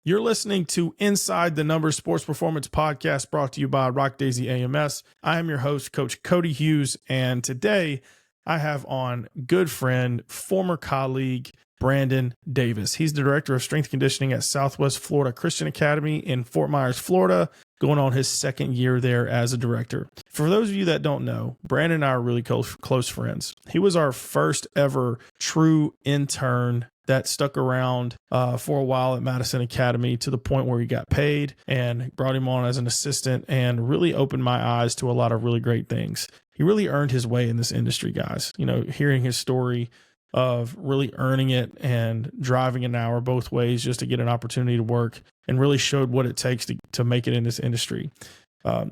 You're listening to Inside the Numbers Sports Performance Podcast, brought to you by RockDaisy AMS. I am your host, Coach Cody Hughes, and today I have on good friend, former colleague, Brandon Davis. He's the Director of Strength Conditioning at Southwest Florida Christian Academy in Fort Myers, Florida, going on his second year there as a director. For those of you that don't know, Brandon and I are really close friends. He was our first ever true intern that stuck around for a while at Madison Academy, to the point where he got paid, and brought him on as an assistant and really opened my eyes to a lot of really great things. He really earned his way in this industry, guys. You know, hearing his story of really earning it and driving an hour both ways just to get an opportunity to work, and really showed what it takes to make it in this industry.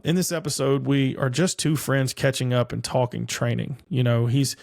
In this episode, we are just two friends catching up and talking training. You know, he's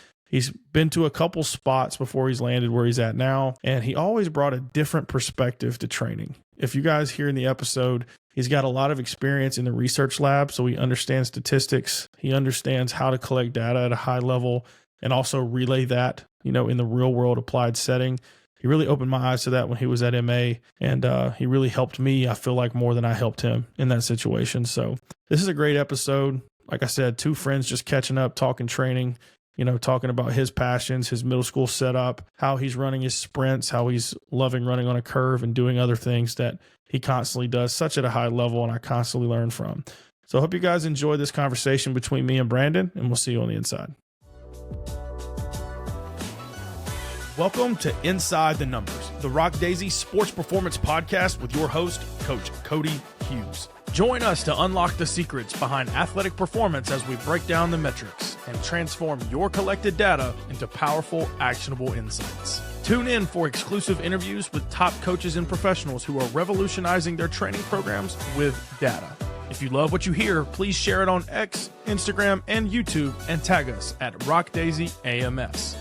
been to a couple spots before he's landed where he's at now, and he always brought a different perspective to training. If you guys hear in the episode, he's got a lot of experience in the research lab, so he understands statistics. He understands how to collect data at a high level and also relay that, you know, in the real world applied setting. He really opened my eyes to that when he was at MA, and he really helped me, I feel like, more than I helped him in that situation. So this is a great episode. Like I said, two friends just catching up, talking training, you know, talking about his passions, his middle school setup, how he's running his sprints, how he's loving running on a curve and doing other things that he constantly does such at a high level, and I constantly learn from. So I hope you guys enjoy this conversation between me and Brandon, and we'll see you on the inside. Welcome to Inside the Numbers, the RockDaisy Sports Performance Podcast with your host, Coach Cody Hughes. Join us to unlock the secrets behind athletic performance as we break down the metrics and transform your collected data into powerful, actionable insights. Tune in for exclusive interviews with top coaches and professionals who are revolutionizing their training programs with data. If you love what you hear, please share it on X, Instagram, and YouTube, and tag us at RockDaisy AMS.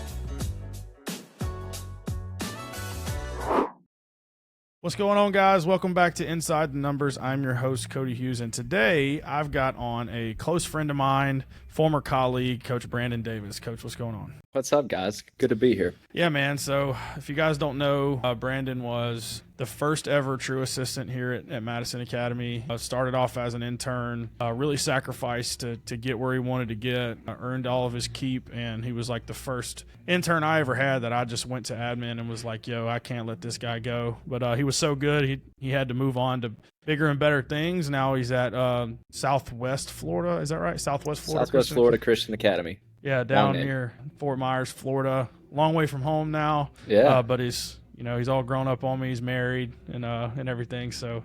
What's going on, guys? Welcome back to Inside the Numbers. I'm your host, Cody Hughes, and today I've got on a close friend of mine, former colleague, Coach Brandon Davis. Coach, what's going on? What's up, guys? Good to be here. Yeah, man. So if you guys don't know, Brandon was the first ever true assistant here at Madison Academy. Started off as an intern, really sacrificed to get where he wanted to get, earned all of his keep, and he was like the first intern I ever had that I just went to admin and was like, yo, I can't let this guy go. But he was so good, he had to move on to bigger and better things. Now he's at Southwest Florida. Is that right? Southwest Florida Christian Academy. Yeah, down near Fort Myers, Florida. Long way from home now. Yeah. But he's all grown up on me. He's married and everything. So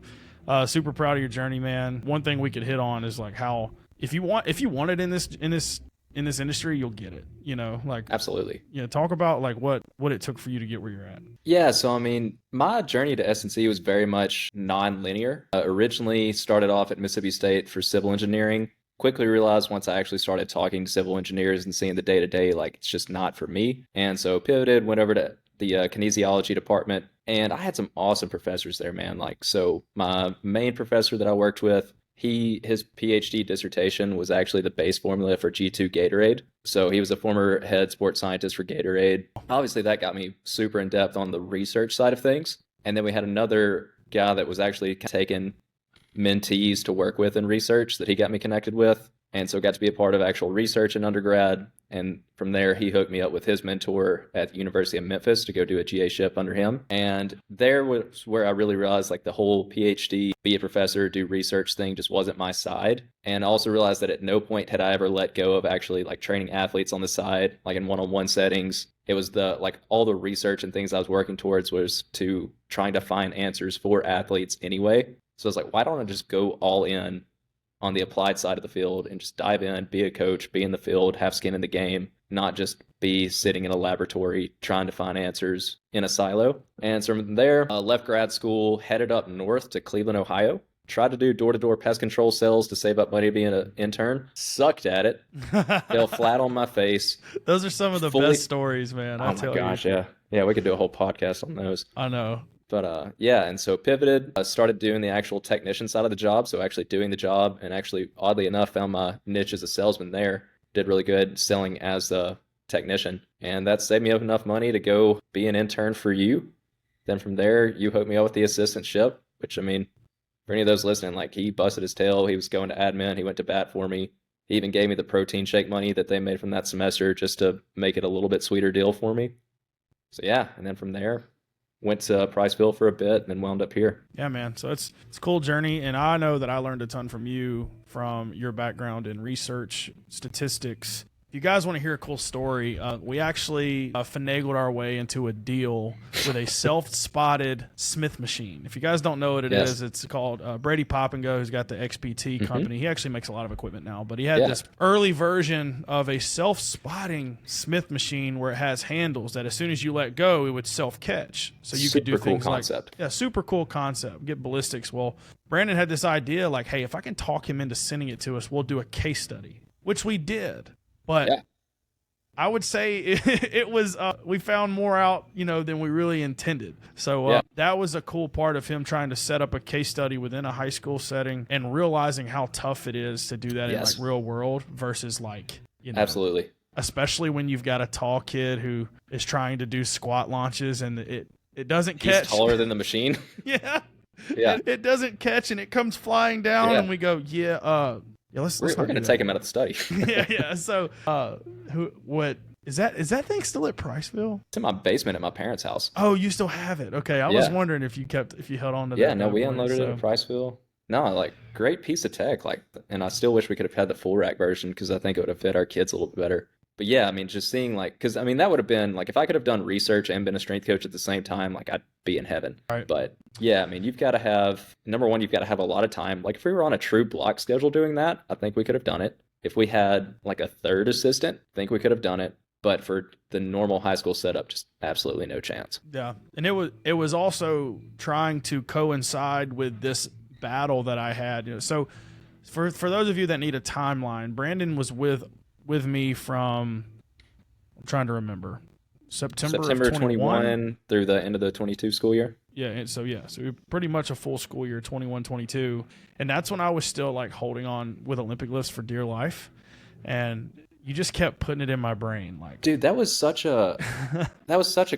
super proud of your journey, man. One thing we could hit on is like how if you want it in this industry, you'll get it. You know, like absolutely. You know, talk about like what it took for you to get where you're at. Yeah, so I mean, my journey to S&C was very much non-linear. Originally started off at Mississippi State for civil engineering. Quickly realized once I actually started talking to civil engineers and seeing the day-to-day, like it's just not for me. And so pivoted, went over to the kinesiology department, and I had some awesome professors there, man. Like, so my main professor that I worked with, his PhD dissertation was actually the base formula for G2 Gatorade. So he was a former head sports scientist for Gatorade. Obviously, that got me super in depth on the research side of things. And then we had another guy that was actually taking mentees to work with in research that he got me connected with. And so got to be a part of actual research in undergrad. And from there, he hooked me up with his mentor at the University of Memphis to go do a GA ship under him. And there was where I really realized like the whole PhD, be a professor, do research thing just wasn't my side. And I also realized that at no point had I ever let go of actually like training athletes on the side, like in one-on-one settings. It was all the research and things I was working towards was to trying to find answers for athletes anyway. So I was like, why don't I just go all in on the applied side of the field and just dive in, be a coach, be in the field, have skin in the game, not just be sitting in a laboratory trying to find answers in a silo. And so from there, left grad school, headed up north to Cleveland, Ohio. Tried to do door-to-door pest control sales to save up money being an intern. Sucked at it. Fell flat on my face. Those are some of the best stories, man. Oh my gosh, yeah. Yeah, we could do a whole podcast on those. I know. But yeah, and so pivoted, started doing the actual technician side of the job. So actually doing the job, and actually, oddly enough, found my niche as a salesman there. Did really good selling as a technician. And that saved me enough money to go be an intern for you. Then from there, you hooked me up with the assistantship. which I mean, for any of those listening, like he busted his tail. He was going to admin. He went to bat for me. He even gave me the protein shake money that they made from that semester just to make it a little bit sweeter deal for me. So yeah, and then from there, went to Priceville for a bit and then wound up here. Yeah, man. So it's a cool journey. And I know that I learned a ton from you, from your background in research, statistics. If you guys want to hear a cool story, we actually finagled our way into a deal with a self-spotted Smith machine. If you guys don't know what it is, it's called Brady Pop and Go, who's got the XPT company. He actually makes a lot of equipment now, but he had this early version of a self-spotting Smith machine where it has handles that as soon as you let go, it would self-catch. So you could do things like, super cool concept, get ballistics. Well, Brandon had this idea like, hey, if I can talk him into sending it to us, we'll do a case study, which we did. But I would say it was, we found more out, than we really intended. So that was a cool part of him trying to set up a case study within a high school setting and realizing how tough it is to do that in like real world versus like, absolutely. Especially when you've got a tall kid who is trying to do squat launches and it doesn't catch. He's taller than the machine. Yeah. It doesn't catch and it comes flying down and we go, let's we're going to take him out of the study. So, what is that? Is that thing still at Priceville? It's in my basement at my parents' house. Oh, you still have it? Okay, I was wondering if you held on to that. Yeah, no, we unloaded it at Priceville. No, like great piece of tech. Like, and I still wish we could have had the full rack version because I think it would have fit our kids a little bit better. But yeah, I mean, just seeing like, because I mean, that would have been like, if I could have done research and been a strength coach at the same time, like I'd be in heaven. Right. But yeah, I mean, you've got to have, number one, you've got to have a lot of time. Like if we were on a true block schedule doing that, I think we could have done it. If we had like a third assistant, I think we could have done it. But for the normal high school setup, just absolutely no chance. Yeah. And it was also trying to coincide with this battle that I had. So for those of you that need a timeline, Brandon was with me from, I'm trying to remember, September 21 through the end of the 22 school year. Yeah, so pretty much a full school year, 21, 22. And that's when I was still like holding on with Olympic lifts for dear life. And you just kept putting it in my brain. Like, dude, that was such a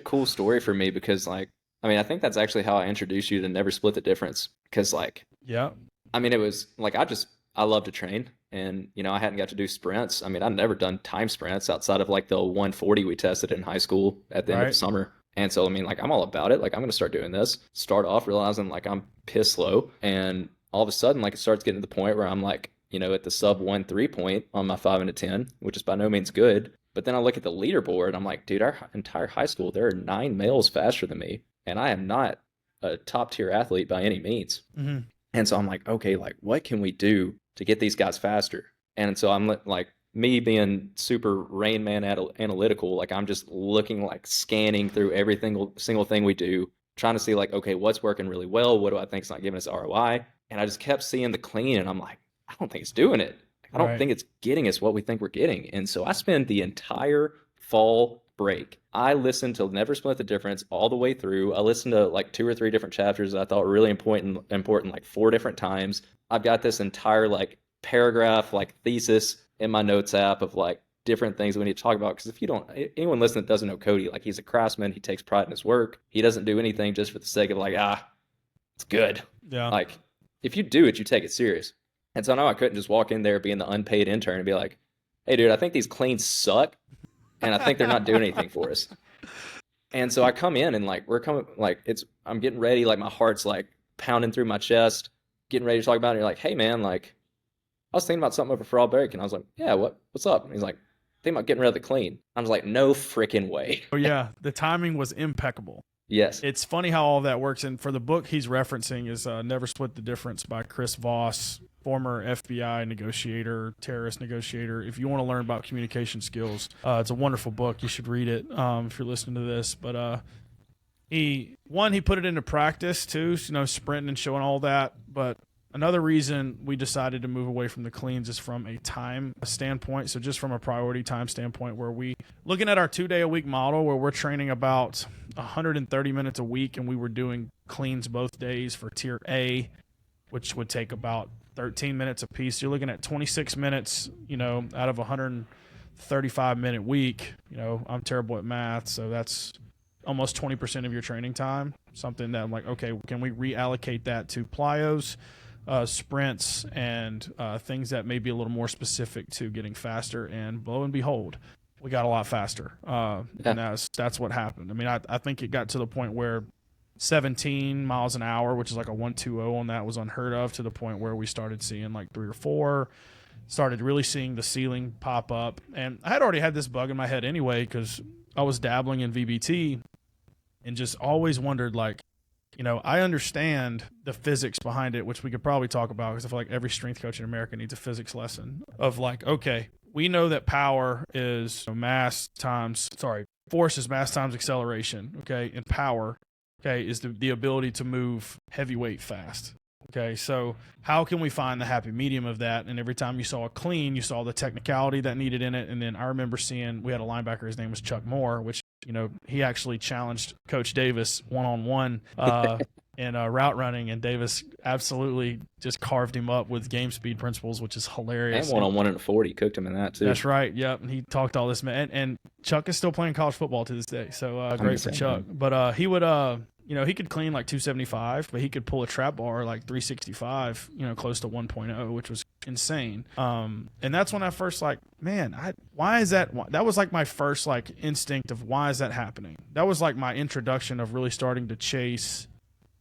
cool story for me because like, I mean, I think that's actually how I introduced you to Never Split the Difference. Because like, I mean, it was like, I love to train. And, I hadn't got to do sprints. I mean, I'd never done time sprints outside of like the 140 we tested in high school at the end of the summer. And so, I mean, like, I'm all about it. Like, I'm going to start doing this. Start off realizing like I'm piss slow. And all of a sudden, like, it starts getting to the point where I'm like, at the sub 1.3 point on my 5 and a 10, which is by no means good. But then I look at the leaderboard and I'm like, dude, our entire high school, there are 9 males faster than me. And I am not a top tier athlete by any means. Mm-hmm. And so I'm like, okay, like, what can we do to get these guys faster? And so I'm like, me being super Rain Man analytical, like I'm just looking, like scanning through every single thing we do, trying to see like, okay, what's working really well? What do I think is not giving us ROI? And I just kept seeing the clean and I'm like, I don't think it's doing it. I don't think it's getting us what we think we're getting. And so I spent the entire fall break. I listened to Never Split the Difference all the way through. I listened to like 2 or 3 different chapters that I thought were really important like 4 different times. I've got this entire like paragraph, like thesis in my notes app of like different things we need to talk about. Because if you don't, anyone listening that doesn't know Cody, like he's a craftsman. He takes pride in his work. He doesn't do anything just for the sake of like, it's good. Yeah. Like if you do it, you take it serious. And so now I couldn't just walk in there being the unpaid intern and be like, hey dude, I think these cleans suck. And I think they're not doing anything for us. And so I come in and like, I'm getting ready. Like my heart's like pounding through my chest, getting ready to talk about it. And you're like, hey man, like I was thinking about something over fall break. And I was like, yeah, what's up? And he's like, thinking about getting rid of the clean. I was like, no freaking way. Oh yeah. The timing was impeccable. Yes. It's funny how all that works. And for the book he's referencing is Never Split the Difference by Chris Voss, former FBI negotiator, terrorist negotiator. If you want to learn about communication skills, it's a wonderful book. You should read it if you're listening to this. But he put it into practice too, sprinting and showing all that. But another reason we decided to move away from the cleans is from a time standpoint. So just from a priority time standpoint, where we looking at our 2-day-a-week model where we're training about 130 minutes a week, and we were doing cleans both days for tier A, which would take about 13 minutes a piece. You're looking at 26 minutes, out of a 135-minute week. I'm terrible at math, so that's almost 20% of your training time, something that I'm like, okay, can we reallocate that to plyos, sprints, and things that may be a little more specific to getting faster? And lo and behold, we got a lot faster. And that's what happened. I mean, I think it got to the point where 17 miles an hour, which is like a 120 on that, was unheard of, to the point where we started seeing like 3 or 4, started really seeing the ceiling pop up. And I had already had this bug in my head anyway, because I was dabbling in VBT and just always wondered, like, you know, I understand the physics behind it, which we could probably talk about, because I feel like every strength coach in America needs a physics lesson of like, okay, we know that force is mass times acceleration, okay, and power, okay, is the ability to move heavyweight fast. Okay, so how can we find the happy medium of that? And every time you saw a clean, you saw the technicality that needed in it. And then I remember seeing, we had a linebacker, his name was Chuck Moore, which, you know, he actually challenged Coach Davis one-on-one in route running, and Davis absolutely just carved him up with game speed principles, which is hilarious. And one-on-one in a 40, cooked him in that too. That's right, yep. And he talked all this, man. And Chuck is still playing college football to this day, so great for Chuck. But he would, you know, he could clean like 275, but he could pull a trap bar like 365, you know, close to 1.0, which was insane. And that's when I first like, man, why is that? That was like my first like instinct of why is that happening? That was like my introduction of really starting to chase,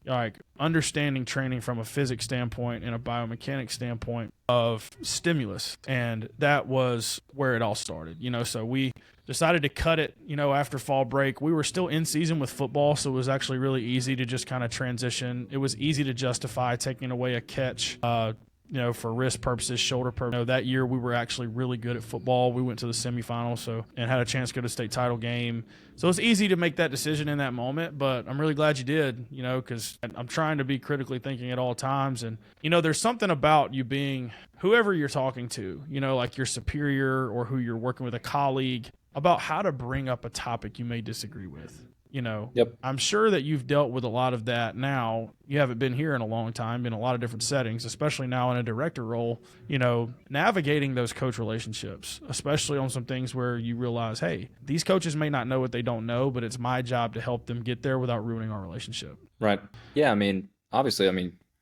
like, understanding training from a physics standpoint and a biomechanics standpoint of stimulus. And that was where it all started, you know. So we decided to cut it, you know, after fall break. We were still in season with football, so it was actually really easy to just kind of transition. It was easy to justify taking away a catch, you know, for wrist purposes, shoulder purposes. You know, that year we were actually really good at football. We went to the semifinals, and had a chance to go to state title game. So it's easy to make that decision in that moment, but I'm really glad you did, you know, because I'm trying to be critically thinking at all times. And, you know, there's something about you being whoever you're talking to, you know, like your superior or who you're working with, a colleague, about how to bring up a topic you may disagree with. You know, Yep. I'm sure that you've dealt with a lot of that now. You haven't been here in a long time, in a lot of different settings, especially now in a director role, you know, navigating those coach relationships, especially on some things where you realize, hey, these coaches may not know what they don't know, but it's my job to help them get there without ruining our relationship. Right. Yeah, I mean, obviously,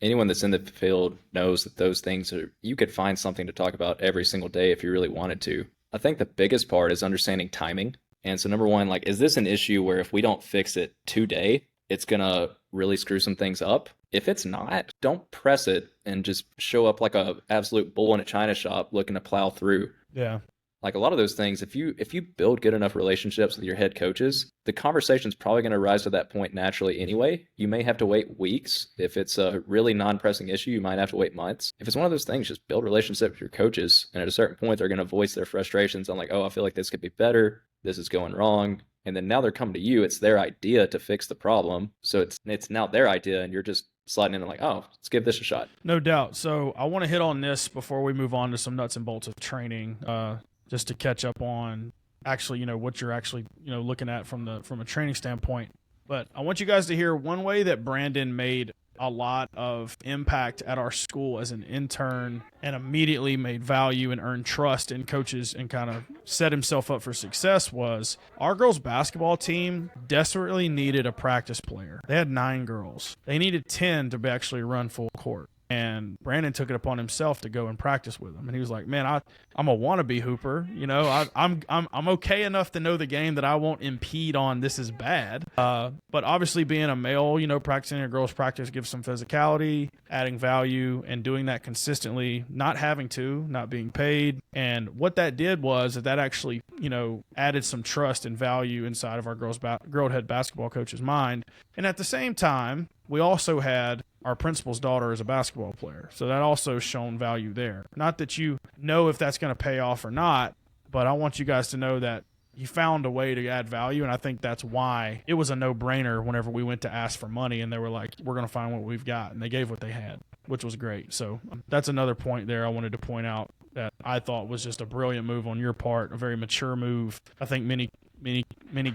anyone that's in the field knows that those things you could find something to talk about every single day if you really wanted to. I think the biggest part is understanding timing. And so number one, like, is this an issue where if we don't fix it today, it's going to really screw some things up? If it's not, don't press it and just show up like a absolute bull in a china shop looking to plow through. Yeah. Like a lot of those things, if you build good enough relationships with your head coaches, the conversation's probably going to rise to that point naturally anyway. You may have to wait weeks. If it's a really non-pressing issue, you might have to wait months. If it's one of those things, just build relationships with your coaches. And at a certain point, they're going to voice their frustrations on like, oh, I feel like this could be better. This is going wrong. And then now they're coming to you. It's their idea to fix the problem. So it's now their idea, and you're just sliding in and like, oh, let's give this a shot. No doubt. So I want to hit on this before we move on to some nuts and bolts of training, just to catch up on actually, you know, what you're actually, you know, looking at from a training standpoint. But I want you guys to hear one way that Brandon made a lot of impact at our school as an intern and immediately made value and earned trust in coaches and kind of set himself up for success was our girls basketball team desperately needed a practice player. They had 9 girls. They needed 10 to actually run full court. And Brandon took it upon himself to go and practice with them. And he was like, man, I'm a wannabe hooper. You know, I'm okay enough to know the game that I won't impede on this is bad. But obviously being a male, you know, practicing a girls' practice gives some physicality, adding value, and doing that consistently, not being paid. And what that did was that actually, you know, added some trust and value inside of our girl head basketball coach's mind. And at the same time, we also had our principal's daughter as a basketball player. So that also shown value there. Not that you know if that's going to pay off or not, but I want you guys to know that he found a way to add value. And I think that's why it was a no-brainer whenever we went to ask for money and they were like, we're going to find what we've got. And they gave what they had, which was great. So that's another point there I wanted to point out that I thought was just a brilliant move on your part, a very mature move. I think many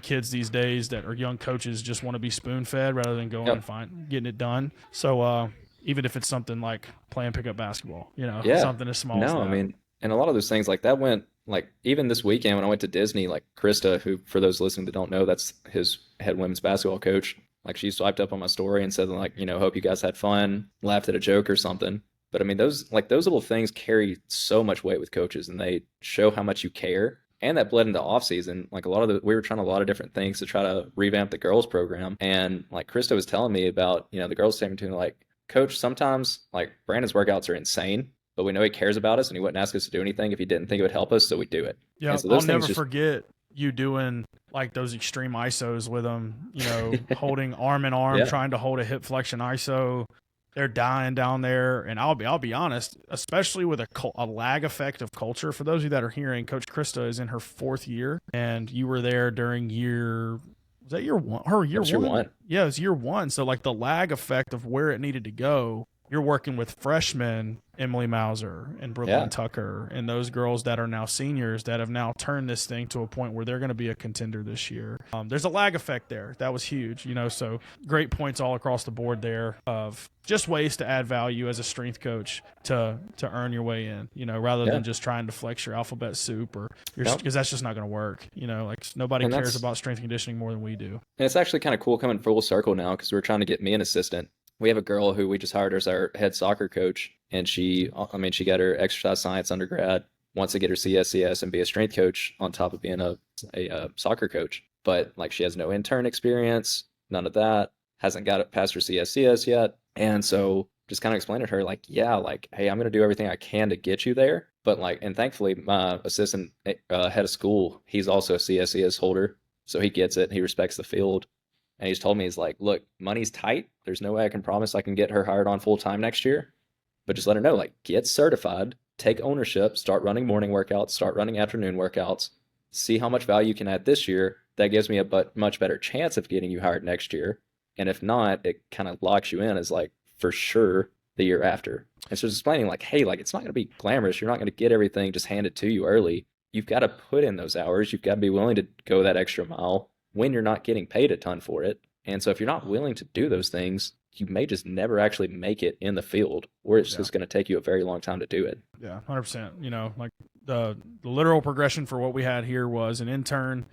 kids these days that are young coaches just want to be spoon-fed rather than going and getting it done. So even if it's something like playing pickup basketball, you know, something as small as that. I mean, and a lot of those things like that went like even this weekend when I went to Disney, like Krista, who for those listening that don't know, that's his head women's basketball coach. Like she swiped up on my story and said like, hope you guys had fun, laughed at a joke or something. But I mean, those little things carry so much weight with coaches, and they show how much you care. And that bled into off season. Like we were trying a lot of different things to try to revamp the girls program. And like Krista was telling me about, the girls saying to me like, Coach, sometimes like Brandon's workouts are insane, but we know he cares about us and he wouldn't ask us to do anything if he didn't think it would help us, so we do it. Yeah, so I'll never forget you doing like those extreme ISOs with them, holding arm in arm, trying to hold a hip flexion ISO. They're dying down there, and I'll be honest, especially with a lag effect of culture. For those of you that are hearing, Coach Krista is in her 4th year, and you were there during was that year one? Her year one? Yeah, it was year 1. So like the lag effect of where it needed to go. You're working with freshmen, Emily Mauser and Brooklyn Tucker, and those girls that are now seniors that have now turned this thing to a point where they're going to be a contender this year. There's a lag effect there. That was huge, so great points all across the board there of just ways to add value as a strength coach to earn your way in, rather than just trying to flex your alphabet soup because that's just not going to work. Like nobody cares about strength conditioning more than we do. And it's actually kind of cool coming full circle now because we're trying to get me an assistant. We have a girl who we just hired as our head soccer coach, and she got her exercise science undergrad, wants to get her CSCS and be a strength coach on top of being a soccer coach. But like she has no intern experience, none of that, hasn't got it past her CSCS yet. And so just kind of explained to her like, hey, I'm going to do everything I can to get you there. But like, and thankfully my assistant head of school, he's also a CSCS holder. So he gets it. He respects the field. And he's told me, he's like, look, money's tight. There's no way I can promise I can get her hired on full time next year. But just let her know, like, get certified, take ownership, start running morning workouts, start running afternoon workouts, see how much value you can add this year. That gives me a much better chance of getting you hired next year. And if not, it kind of locks you in as like, for sure, the year after. And so just explaining like, hey, like, it's not going to be glamorous. You're not going to get everything just handed to you early. You've got to put in those hours. You've got to be willing to go that extra mile when you're not getting paid a ton for it. And so if you're not willing to do those things, you may just never actually make it in the field, or it's just going to take you a very long time to do it. Yeah, 100%. Like the literal progression for what we had here was an intern.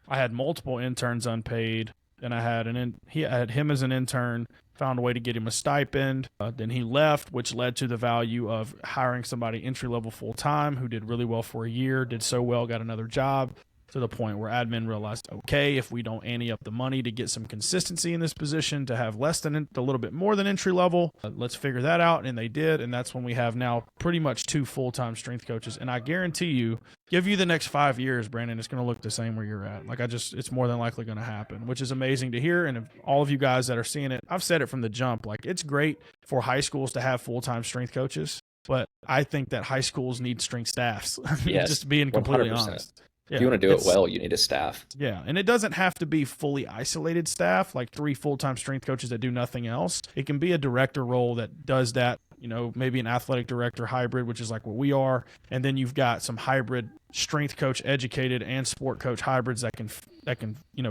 I had multiple interns unpaid. Then I had he had him as an intern, found a way to get him a stipend. Then he left, which led to the value of hiring somebody entry-level full-time who did really well for a year, did so well, got another job, to the point where admin realized, okay, if we don't ante up the money to get some consistency in this position, to have less than a little bit more than entry level, let's figure that out. And they did. And that's when we have now pretty much 2 full-time strength coaches. And I guarantee you, give you the next 5 years, Brandon, it's going to look the same where you're at. Like it's more than likely going to happen, which is amazing to hear. And if all of you guys that are seeing it, I've said it from the jump, like it's great for high schools to have full-time strength coaches, but I think that high schools need strength staffs. Yes, just being completely 100%. Honest. Yeah, if you want to do it well, you need a staff. Yeah, and it doesn't have to be fully isolated staff, like 3 full-time strength coaches that do nothing else. It can be a director role that does that, maybe an athletic director hybrid, which is like what we are. And then you've got some hybrid strength coach educated and sport coach hybrids that can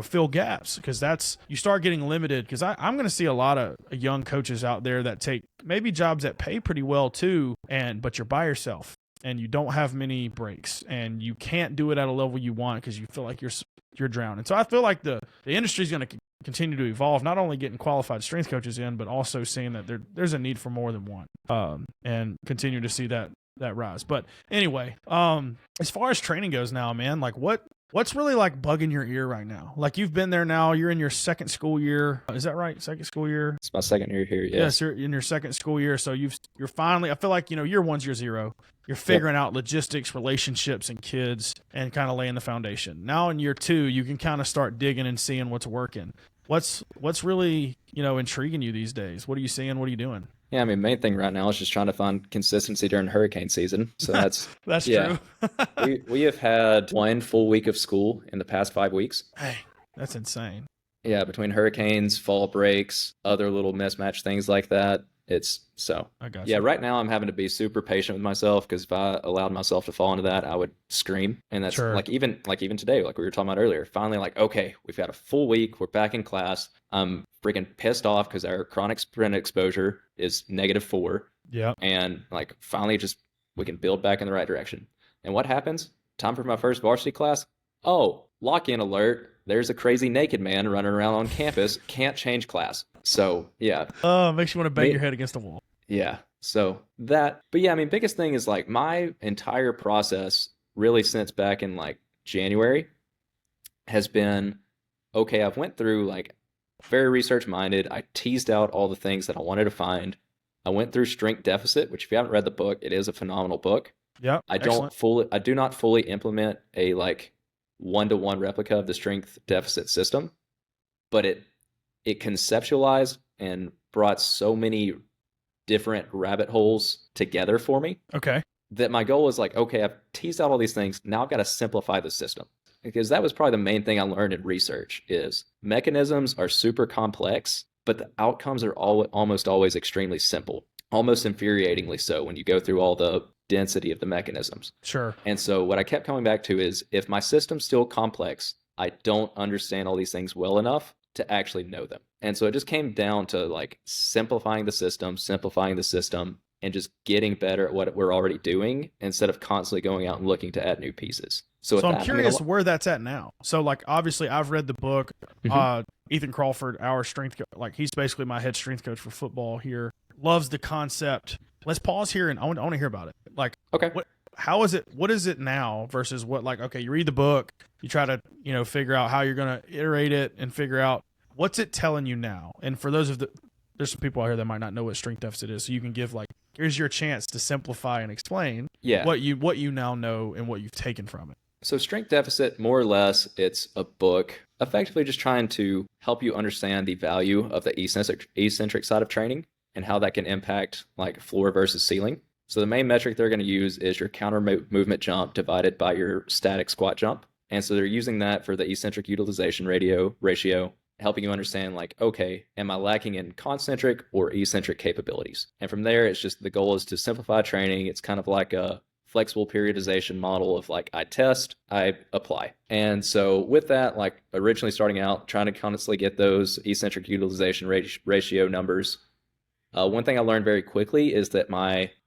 fill gaps, because you start getting limited, because I'm going to see a lot of young coaches out there that take maybe jobs that pay pretty well too, but you're by yourself. And you don't have many breaks, and you can't do it at a level you want because you feel like you're drowning. So I feel like the industry is going to continue to evolve, not only getting qualified strength coaches in, but also seeing that there's a need for more than one, and continue to see that rise. But anyway, as far as training goes now, man, like what's really like bugging your ear right now? Like you've been there now, you're in your 2nd school year. Is that right? 2nd school year? It's my 2nd year here. Yes. Yes, you're in your 2nd school year. So you're finally, I feel like, year 1's year 0. You're figuring out logistics, relationships, and kids, and kind of laying the foundation. Now in year 2, you can kind of start digging and seeing what's working. What's really, intriguing you these days? What are you seeing? What are you doing? Yeah, I mean, main thing right now is just trying to find consistency during hurricane season. So that's true. we have had 1 full week of school in the past 5 weeks. Hey, that's insane. Yeah, between hurricanes, fall breaks, other little mismatch things like that. I got you. Yeah, right now I'm having to be super patient with myself, because if I allowed myself to fall into that, I would scream. And that's sure. like even today, like we were talking about earlier, finally like, okay, we've got a full week. We're back in class. I'm freaking pissed off because our chronic sprint exposure is -4. Yeah. And like finally just we can build back in the right direction. And what happens? time for my first varsity class. Oh, lock-in alert. There's a crazy naked man running around on campus. Can't change class. So, yeah. Oh, makes you want to bang your head against the wall. Yeah. So that, but yeah, I mean, biggest thing is like my entire process really since back in like January has been, okay, I've went through like very research minded. I teased out all the things that I wanted to find. I went through Strength Deficit, which if you haven't read the book, it is a phenomenal book. Yeah. I do not fully implement a like one-to-one replica of the Strength Deficit system, but it conceptualized and brought so many different rabbit holes together for me. Okay. That my goal is like, okay, I've teased out all these things. Now I've got to simplify the system. Because that was probably the main thing I learned in research is mechanisms are super complex, but the outcomes are almost always extremely simple, almost infuriatingly so when you go through all the density of the mechanisms. Sure. And so what I kept coming back to is if my system's still complex, I don't understand all these things well enough to actually know them. And so it just came down to like simplifying the system, and just getting better at what we're already doing instead of constantly going out and looking to add new pieces. So I'm curious where that's at now. So like, obviously I've read the book, Ethan Crawford, our strength, like he's basically my head strength coach for football here. Loves the concept. Let's pause here and I want to hear about it. Like, okay, how is it? What is it now versus what? Like, okay, you read the book, you try to figure out how you're going to iterate it and figure out what's it telling you now. And for those there's some people out here that might not know what strength deficit is, so you can give like, here's your chance to simplify and explain what you now know and what you've taken from it. So Strength Deficit, more or less, it's a book effectively just trying to help you understand the value of the eccentric side of training and how that can impact like floor versus ceiling. So the main metric they're going to use is your counter movement jump divided by your static squat jump. And so they're using that for the eccentric utilization ratio, helping you understand like, okay, am I lacking in concentric or eccentric capabilities? And from there, it's just the goal is to simplify training. It's kind of like a flexible periodization model of like, I test, I apply. And so with that, like originally starting out, trying to constantly get those eccentric utilization ratio numbers. One thing I learned very quickly is that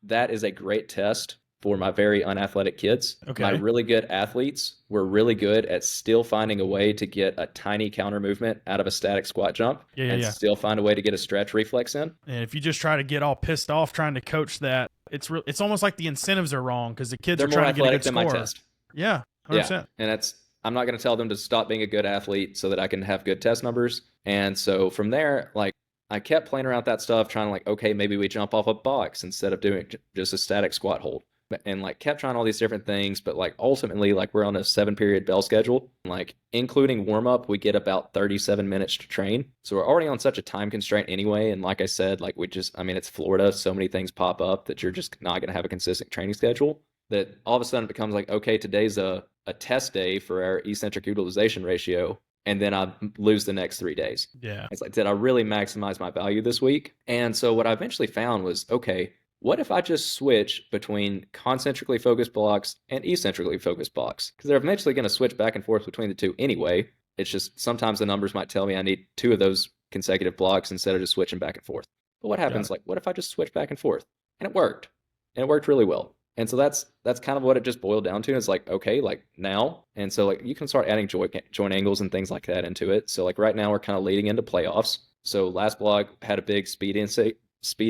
that is a great test for my very unathletic kids. Okay. My really good athletes were really good at still finding a way to get a tiny counter movement out of a static squat jump still find a way to get a stretch reflex in. And if you just try to get all pissed off trying to coach that, it's almost like the incentives are wrong because the kids are trying to get a good score. They're more athletic than my test. Yeah, 100%. Yeah. And I'm not going to tell them to stop being a good athlete so that I can have good test numbers. And so from there, like, I kept playing around with that stuff, trying to like, okay, maybe we jump off a box instead of doing just a static squat hold. And like kept trying all these different things, but like ultimately, like we're on a 7-period bell schedule. Like including warm up, we get about 37 minutes to train. So we're already on such a time constraint anyway. And like I said, like it's Florida. So many things pop up that you're just not going to have a consistent training schedule. That all of a sudden it becomes like, okay, today's a test day for our eccentric utilization ratio. And then I lose the next 3 days. Yeah. It's like, did I really maximize my value this week? And so what I eventually found was, okay, what if I just switch between concentrically focused blocks and eccentrically focused blocks? Because they're eventually going to switch back and forth between the two anyway. It's just sometimes the numbers might tell me I need 2 of those consecutive blocks instead of just switching back and forth. But what happens, like, what if I just switch back and forth? And it worked. And it worked really well. And so that's kind of what it just boiled down to. It's like, okay, like now. And so like you can start adding joint angles and things like that into it. So like right now we're kind of leading into playoffs. So last block had a big speed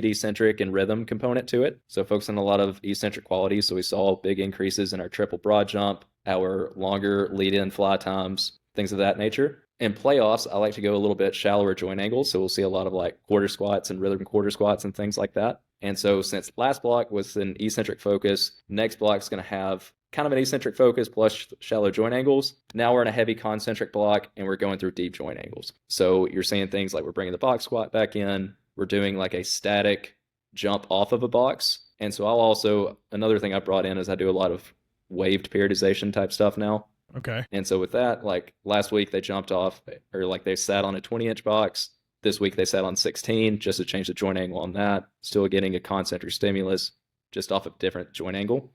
eccentric and rhythm component to it. So focusing on a lot of eccentric qualities. So we saw big increases in our triple broad jump, our longer lead-in fly times, things of that nature. In playoffs, I like to go a little bit shallower joint angles. So we'll see a lot of like quarter squats and rhythm quarter squats and things like that. And so since last block was an eccentric focus, next block is going to have kind of an eccentric focus plus shallow joint angles. Now we're in a heavy concentric block and we're going through deep joint angles. So you're seeing things like we're bringing the box squat back in. We're doing like a static jump off of a box. And so another thing I brought in is I do a lot of waved periodization type stuff now. Okay. And so with that, like last week they jumped off or like they sat on a 20-inch box. This week they sat on 16 just to change the joint angle on that. Still getting a concentric stimulus just off a different joint angle.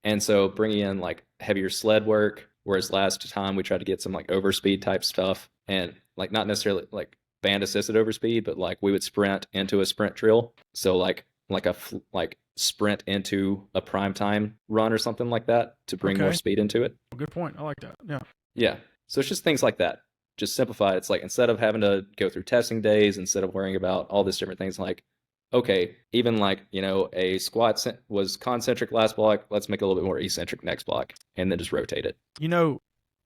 And so bringing in like heavier sled work, whereas last time we tried to get some like overspeed type stuff and like not necessarily like band assisted overspeed, but like we would sprint into a sprint drill. So like like like sprint into a prime time run or something like that to bring more speed into it. Good point. I like that. Yeah. Yeah. So it's just things like that. Just simplify it. It's like, instead of having to go through testing days, instead of worrying about all these different things, like, okay, even like, a squat was concentric last block, let's make a little bit more eccentric next block, and then just rotate it.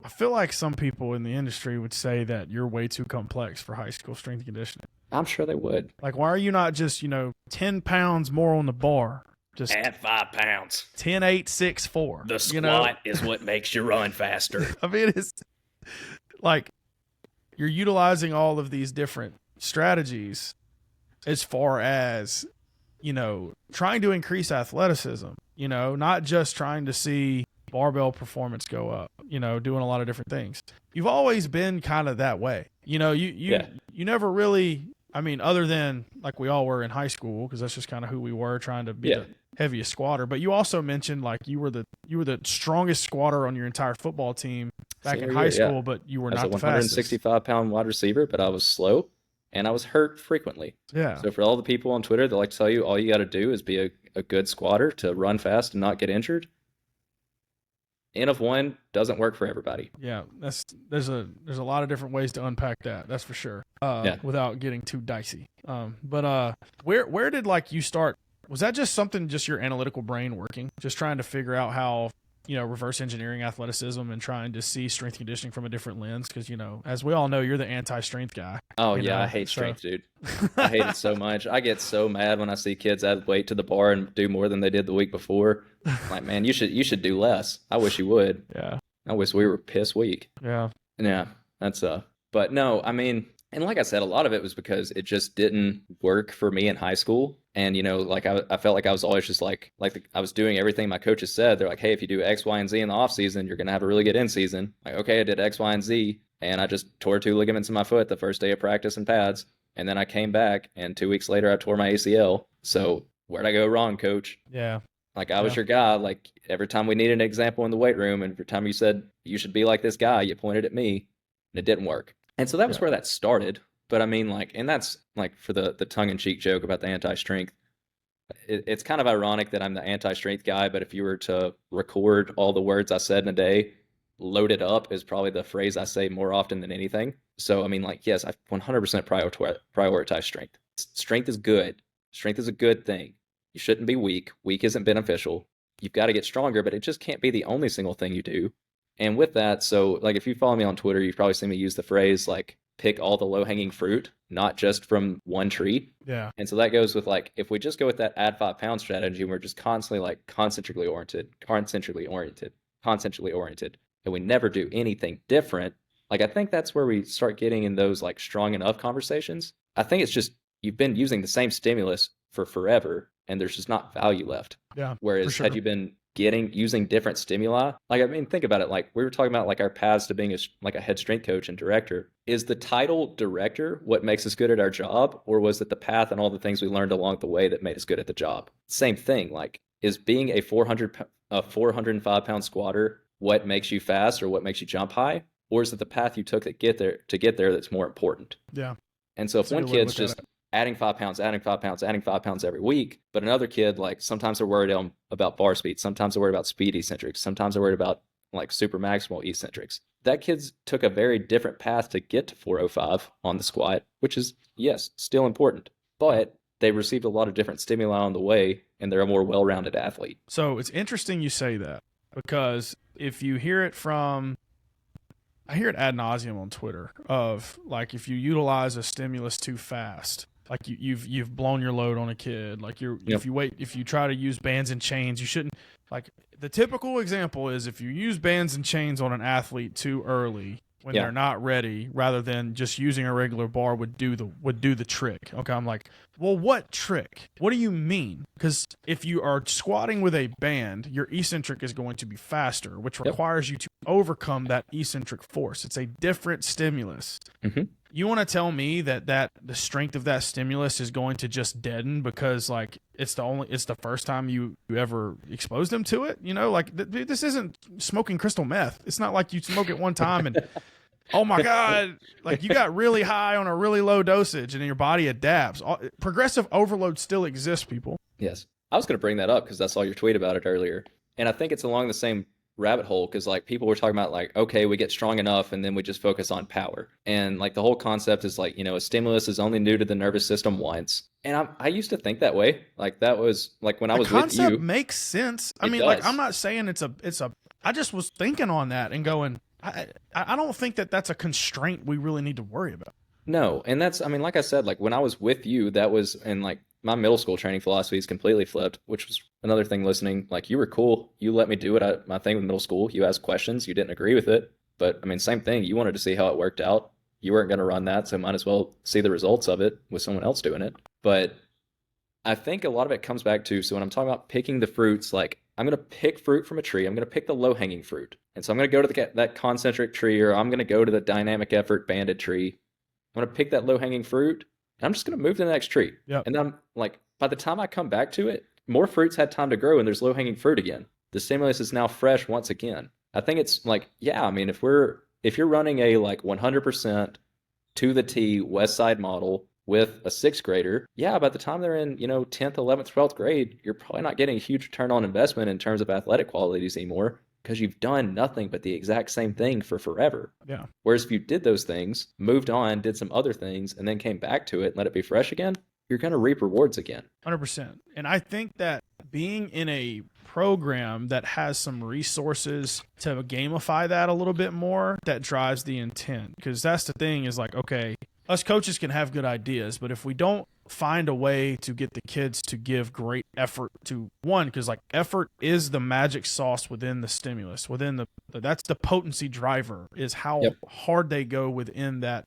I feel like some people in the industry would say that you're way too complex for high school strength and conditioning. I'm sure they would. Like, why are you not just, 10 pounds more on the bar? Just add 5 pounds. 10, 8, 6, 4. The squat is what makes you run faster. I mean, it's like you're utilizing all of these different strategies as far as, trying to increase athleticism, not just trying to see barbell performance go up, doing a lot of different things. You've always been kind of that way. You never really, other than like we all were in high school, because that's just kind of who we were, trying to be the heaviest squatter. But you also mentioned like you were the strongest squatter on your entire football team back in high school, but you were not the fastest. I was a 165-pound wide receiver, but I was slow and I was hurt frequently. Yeah. So for all the people on Twitter that like to tell you all you got to do is be a good squatter to run fast and not get injured, N of 1 doesn't work for everybody. Yeah, there's a lot of different ways to unpack that. That's for sure. Without getting too dicey. But where did like you start? Was that just something, just your analytical brain working, just trying to figure out how, reverse engineering athleticism and trying to see strength conditioning from a different lens? Because, as we all know, you're the anti-strength guy. Oh, yeah, I hate strength, dude. I hate it so much. I get so mad when I see kids add weight to the bar and do more than they did the week before. Like, man, you should do less. I wish you would. Yeah. I wish we were piss weak. Yeah. Yeah, that's but no, and like I said, a lot of it was because it just didn't work for me in high school. And, like I felt like I was always just I was doing everything my coaches said. They're like, hey, if you do X, Y, and Z in the off season, you're going to have a really good in season. Like, okay, I did X, Y, and Z, and I just tore 2 ligaments in my foot the first day of practice in pads. And then I came back, and 2 weeks later, I tore my ACL. So where'd I go wrong, coach? Yeah. Like, I was your guy. Like, every time we needed an example in the weight room, and every time you said you should be like this guy, you pointed at me, and it didn't work. And so that was where that started. But and that's like for the tongue-in-cheek joke about the anti-strength. It's kind of ironic that I'm the anti-strength guy, but if you were to record all the words I said in a day, loaded up is probably the phrase I say more often than anything. So, yes, I 100% prioritize strength. Strength is good. Strength is a good thing. You shouldn't be weak. Weak isn't beneficial. You've got to get stronger, but it just can't be the only single thing you do. And with that, so like if you follow me on Twitter, you've probably seen me use the phrase like pick all the low-hanging fruit, not just from one tree. Yeah. And so that goes with like, if we just go with that add 5 pound strategy and we're just constantly like concentrically oriented, and we never do anything different, like I think that's where we start getting in those like strong enough conversations. I think it's just you've been using the same stimulus for forever and there's just not value left. Yeah. Whereas had you been using different stimuli, like think about it, like we were talking about like our paths to being a head strength coach and director. Is the title director what makes us good at our job, or was it the path and all the things we learned along the way that made us good at the job? Same thing. Like, is being a 405 pound squatter what makes you fast or what makes you jump high, or is it the path you took to get there that's more important? Yeah. And so if one kid's just adding 5 pounds every week, but another kid, like sometimes they're worried about bar speed, sometimes they're worried about speed eccentrics, sometimes they're worried about like super maximal eccentrics. That kid's took a very different path to get to 405 on the squat, which is, yes, still important, but they received a lot of different stimuli on the way and they're a more well-rounded athlete. So it's interesting you say that, because if you hear it I hear it ad nauseum on Twitter of like, if you utilize a stimulus too fast, like you've blown your load on a kid. Like if you try to use bands and chains, you shouldn't. Like the typical example is if you use bands and chains on an athlete too early when they're not ready, rather than just using a regular bar would do the trick. Okay, I'm like, well, what trick? What do you mean? Because if you are squatting with a band, your eccentric is going to be faster, which requires you to overcome that eccentric force. It's a different stimulus. Mm-hmm. You want to tell me that the strength of that stimulus is going to just deaden because like it's the first time you ever exposed them to it? Like this isn't smoking crystal meth. It's not like you smoke it one time and Oh my God. Like you got really high on a really low dosage and your body adapts. Progressive overload still exists, people. Yes. I was going to bring that up because I saw your tweet about it earlier. And I think it's along the same rabbit hole because like people were talking about like, okay, we get strong enough and then we just focus on power. And like the whole concept is like, a stimulus is only new to the nervous system once. And I used to think that way. Like that was like when I was with you. The concept makes sense. I mean, like I'm not saying it's a, I just was thinking on that and going, I don't think that's a constraint we really need to worry about. No. And that's, I mean, like I said, like when I was with you, that was, and like my middle school training philosophy is completely flipped, which was another thing listening. Like you were cool. You let me do it. My thing with middle school, you asked questions. You didn't agree with it. But I mean, same thing. You wanted to see how it worked out. You weren't going to run that. So might as well see the results of it with someone else doing it. But I think a lot of it comes back to, so when I'm talking about picking the fruits, like I'm going to pick fruit from a tree. I'm going to pick the low hanging fruit. And so I'm going to go to that concentric tree, or I'm going to go to the dynamic effort banded tree. I'm going to pick that low hanging fruit and I'm just going to move to the next tree. Yep. And then I'm like, by the time I come back to it, more fruits had time to grow and there's low hanging fruit again. The stimulus is now fresh once again. I think it's like, yeah, I mean, if you're running a like 100% to the T West Side model with a sixth grader, yeah, by the time they're in, 10th, 11th, 12th grade, you're probably not getting a huge return on investment in terms of athletic qualities anymore because you've done nothing but the exact same thing for forever. Yeah. Whereas if you did those things, moved on, did some other things, and then came back to it and let it be fresh again, you're going to reap rewards again. 100%. And I think that being in a program that has some resources to gamify that a little bit more, that drives the intent. Because that's the thing is like, okay, us coaches can have good ideas, but if we don't find a way to get the kids to give great effort to one, because like effort is the magic sauce within the stimulus, that's the potency driver, is how hard they go within that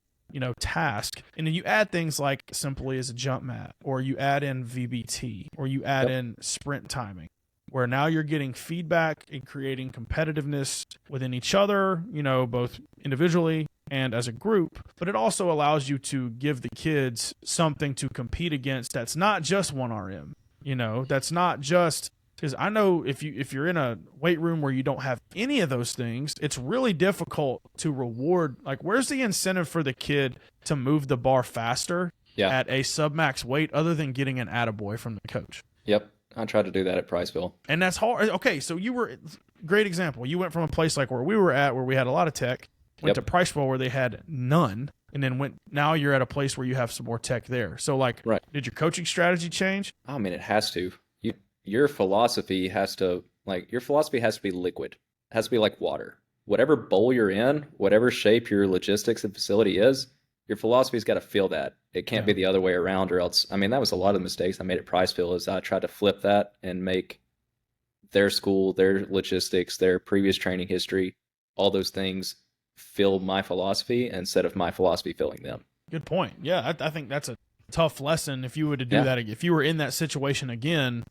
task. And then you add things like simply as a jump mat, or you add in VBT, or you add in sprint timing, where now you're getting feedback and creating competitiveness within each other, both individually and as a group. But it also allows you to give the kids something to compete against that's not just 1RM, that's not just, because I know if you're in a weight room where you don't have any of those things, it's really difficult to reward. Like, where's the incentive for the kid to move the bar faster at a submax weight other than getting an attaboy from the coach? Yep. I tried to do that at Priceville. And that's hard. Okay, so great example. You went from a place like where we were at, where we had a lot of tech, went to Priceville where they had none, and then now you're at a place where you have some more tech there. So like, did your coaching strategy change? I mean, it has to. Your philosophy has to be liquid. It has to be like water. Whatever bowl you're in, whatever shape your logistics and facility is, your philosophy's got to feel that. It can't be the other way around, or else. I mean, that was a lot of the mistakes I made at Priceville. Is I tried to flip that and make their school, their logistics, their previous training history, all those things fill my philosophy instead of my philosophy filling them. Good point. Yeah, I think that's a tough lesson. If you were to do that, if you were in that situation again,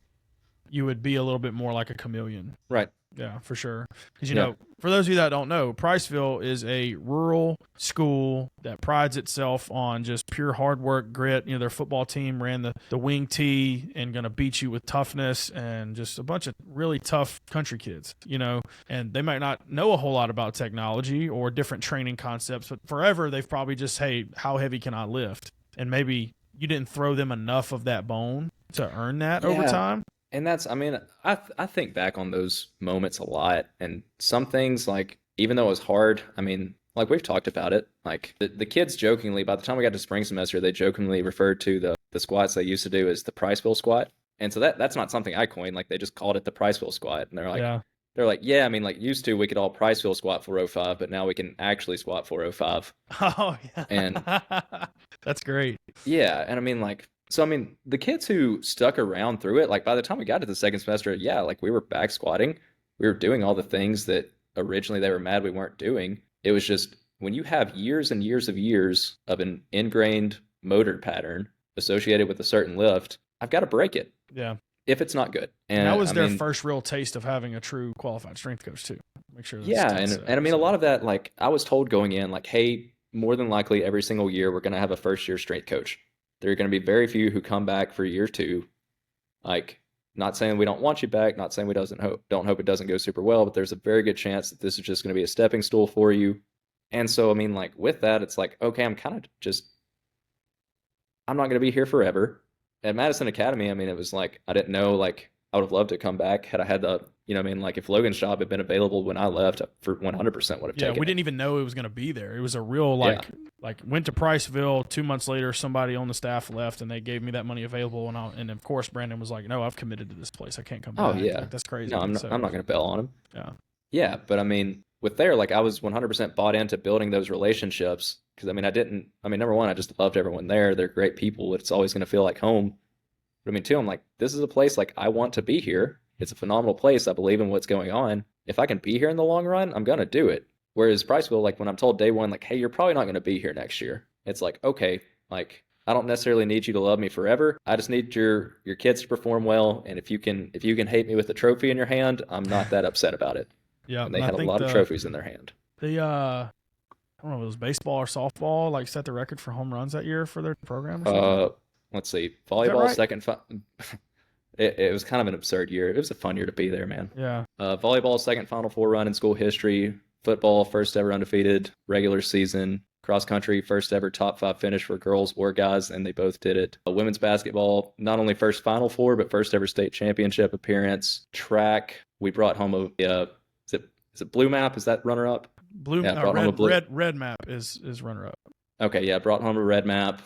you would be a little bit more like a chameleon. Right. Yeah, for sure. Because, for those of you that don't know, Priceville is a rural school that prides itself on just pure hard work, grit. Their football team ran the wing tee and going to beat you with toughness, and just a bunch of really tough country kids, and they might not know a whole lot about technology or different training concepts, but forever they've probably just, hey, how heavy can I lift? And maybe you didn't throw them enough of that bone to earn that over time. And that's, I mean, I think back on those moments a lot, and some things, like, even though it was hard, I mean, like we've talked about it, like the kids jokingly, by the time we got to spring semester, they jokingly referred to the squats they used to do as the Priceville squat. And so that's not something I coined. Like, they just called it the Priceville squat. And they're like, I mean, like, used to, we could all Priceville squat 405, but now we can actually squat 405. Oh, yeah. And that's great. Yeah. And I mean, like, so, I mean, the kids who stuck around through it, like, by the time we got to the second semester, like, we were back squatting. We were doing all the things that originally they were mad we weren't doing. It was just, when you have years and years of an ingrained motor pattern associated with a certain lift, I've got to break it. Yeah. If it's not good. And that was their first real taste of having a true qualified strength coach, too. Make sure. And I mean, a lot of that, like, I was told going in, like, hey, more than likely every single year we're going to have a first year strength coach. There are going to be very few who come back for year two. Like, not saying we don't want you back, not saying we don't hope it doesn't go super well, but there's a very good chance that this is just going to be a stepping stool for you. And so, I mean, like with that, it's like, okay, I'm not going to be here forever. At Madison Academy, I mean, it was like, I didn't know, like, I would have loved to come back had I had the, I mean, like if Logan's job had been available when I left, for 100% would have Yeah, taken we it. didn't even know it was going to be there. It was a real Yeah. like went to Priceville. 2 months later, somebody on the staff left, and they gave me that money available. And of course, Brandon was like, "No, I've committed to this place. I can't come Oh back." yeah. Like, that's crazy. No, I'm not, So, I'm not going to bail on him. yeah, Yeah, but I mean, with there, like I was 100% bought into building those relationships because I mean, number one, I just loved everyone there. They're great people. It's always going to feel like home. But I mean, two, I'm like, this is a place like I want to be here. It's a phenomenal place. I believe in what's going on. If I can be here in the long run, I'm going to do it. Whereas Priceville, like when I'm told day one, like, hey, you're probably not going to be here next year. It's like, okay, like I don't necessarily need you to love me forever. I just need your kids to perform well. And if you can hate me with a trophy in your hand, I'm not that upset about it. yeah. And they I had a think lot of trophies in their hand. I don't know if it was baseball or softball, like set the record for home runs that year for their program or something. Let's see, volleyball right? second. It was kind of an absurd year. It was a fun year to be there, man. Yeah. Volleyball second Final Four run in school history. Football first ever undefeated regular season. Cross country first ever top 5 finish for girls or guys, and they both did it. Women's basketball not only first Final Four but first ever state championship appearance. Track, we brought home is it blue map? Is that runner up? Blue, Yeah, red map is runner up. Okay, yeah, brought home a red map.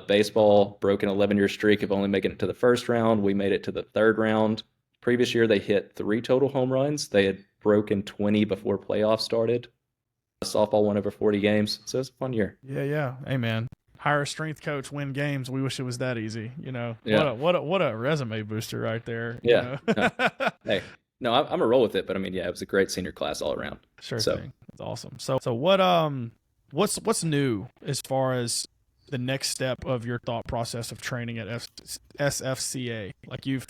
Baseball broke an 11-year streak of only making it to the first round. We made it to the third round. Previous year, they hit 3 total home runs. They had broken 20 before playoffs started. Softball won over 40 games, so it's a fun year. Yeah. Hey, man, hire a strength coach, win games. We wish it was that easy. Yeah. What a resume booster right there. Yeah. Hey, no, I'm gonna roll with it. But I mean, yeah, it was a great senior class all around. Sure thing. That's awesome. So what's new as far as the next step of your thought process of training at SFCA? Like you've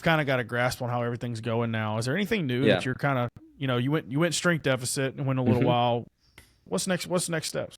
kind of got a grasp on how everything's going now. Is there anything new that you're kind of, you went strength deficit and went a little while. What's next steps?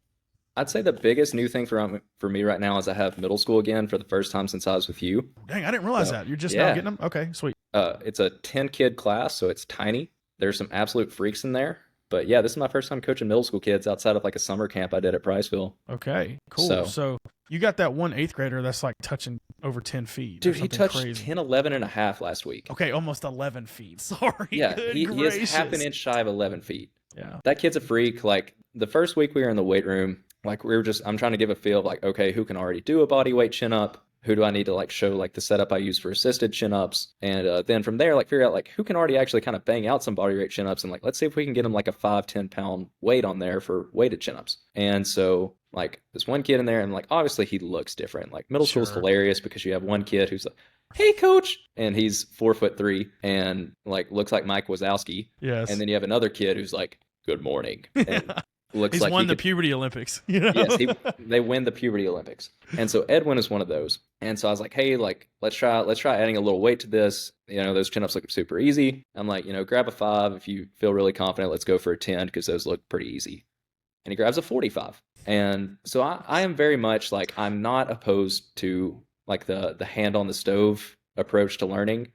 I'd say the biggest new thing for me right now is I have middle school again for the first time since I was with you. Dang, I didn't realize that. You're just now getting them? Okay, sweet. It's a 10-kid class, so it's tiny. There's some absolute freaks in there. But yeah, this is my first time coaching middle school kids outside of like a summer camp I did at Priceville. Okay, cool. So you got that one 8th grader that's like touching over 10 feet. Dude, he touched 10, 11 and a half last week. Okay, almost 11 feet. Sorry. Yeah, he is half an inch shy of 11 feet. Yeah. That kid's a freak. Like the first week we were in the weight room, like I'm trying to give a feel of like, okay, who can already do a body weight chin up? Who do I need to like show like the setup I use for assisted chin ups? And then from there, like figure out like who can already actually kind of bang out some body weight chin ups and like, let's see if we can get him like a 5-10 pound weight on there for weighted chin ups. And so like this one kid in there, and like obviously he looks different. Like middle school's hilarious because you have one kid who's like, hey coach, and he's 4'3" and like looks like Mike Wazowski. Yes. And then you have another kid who's like, good morning. And looks he's like won the puberty Olympics. Yes, they win the puberty Olympics. And so Edwin is one of those. And so I was like, hey, like let's try adding a little weight to this. Those chin ups look super easy. I'm like, grab a 5 if you feel really confident. Let's go for a 10 because those look pretty easy. And he grabs a 45. And so I am very much like, I'm not opposed to like the hand on the stove approach to learning.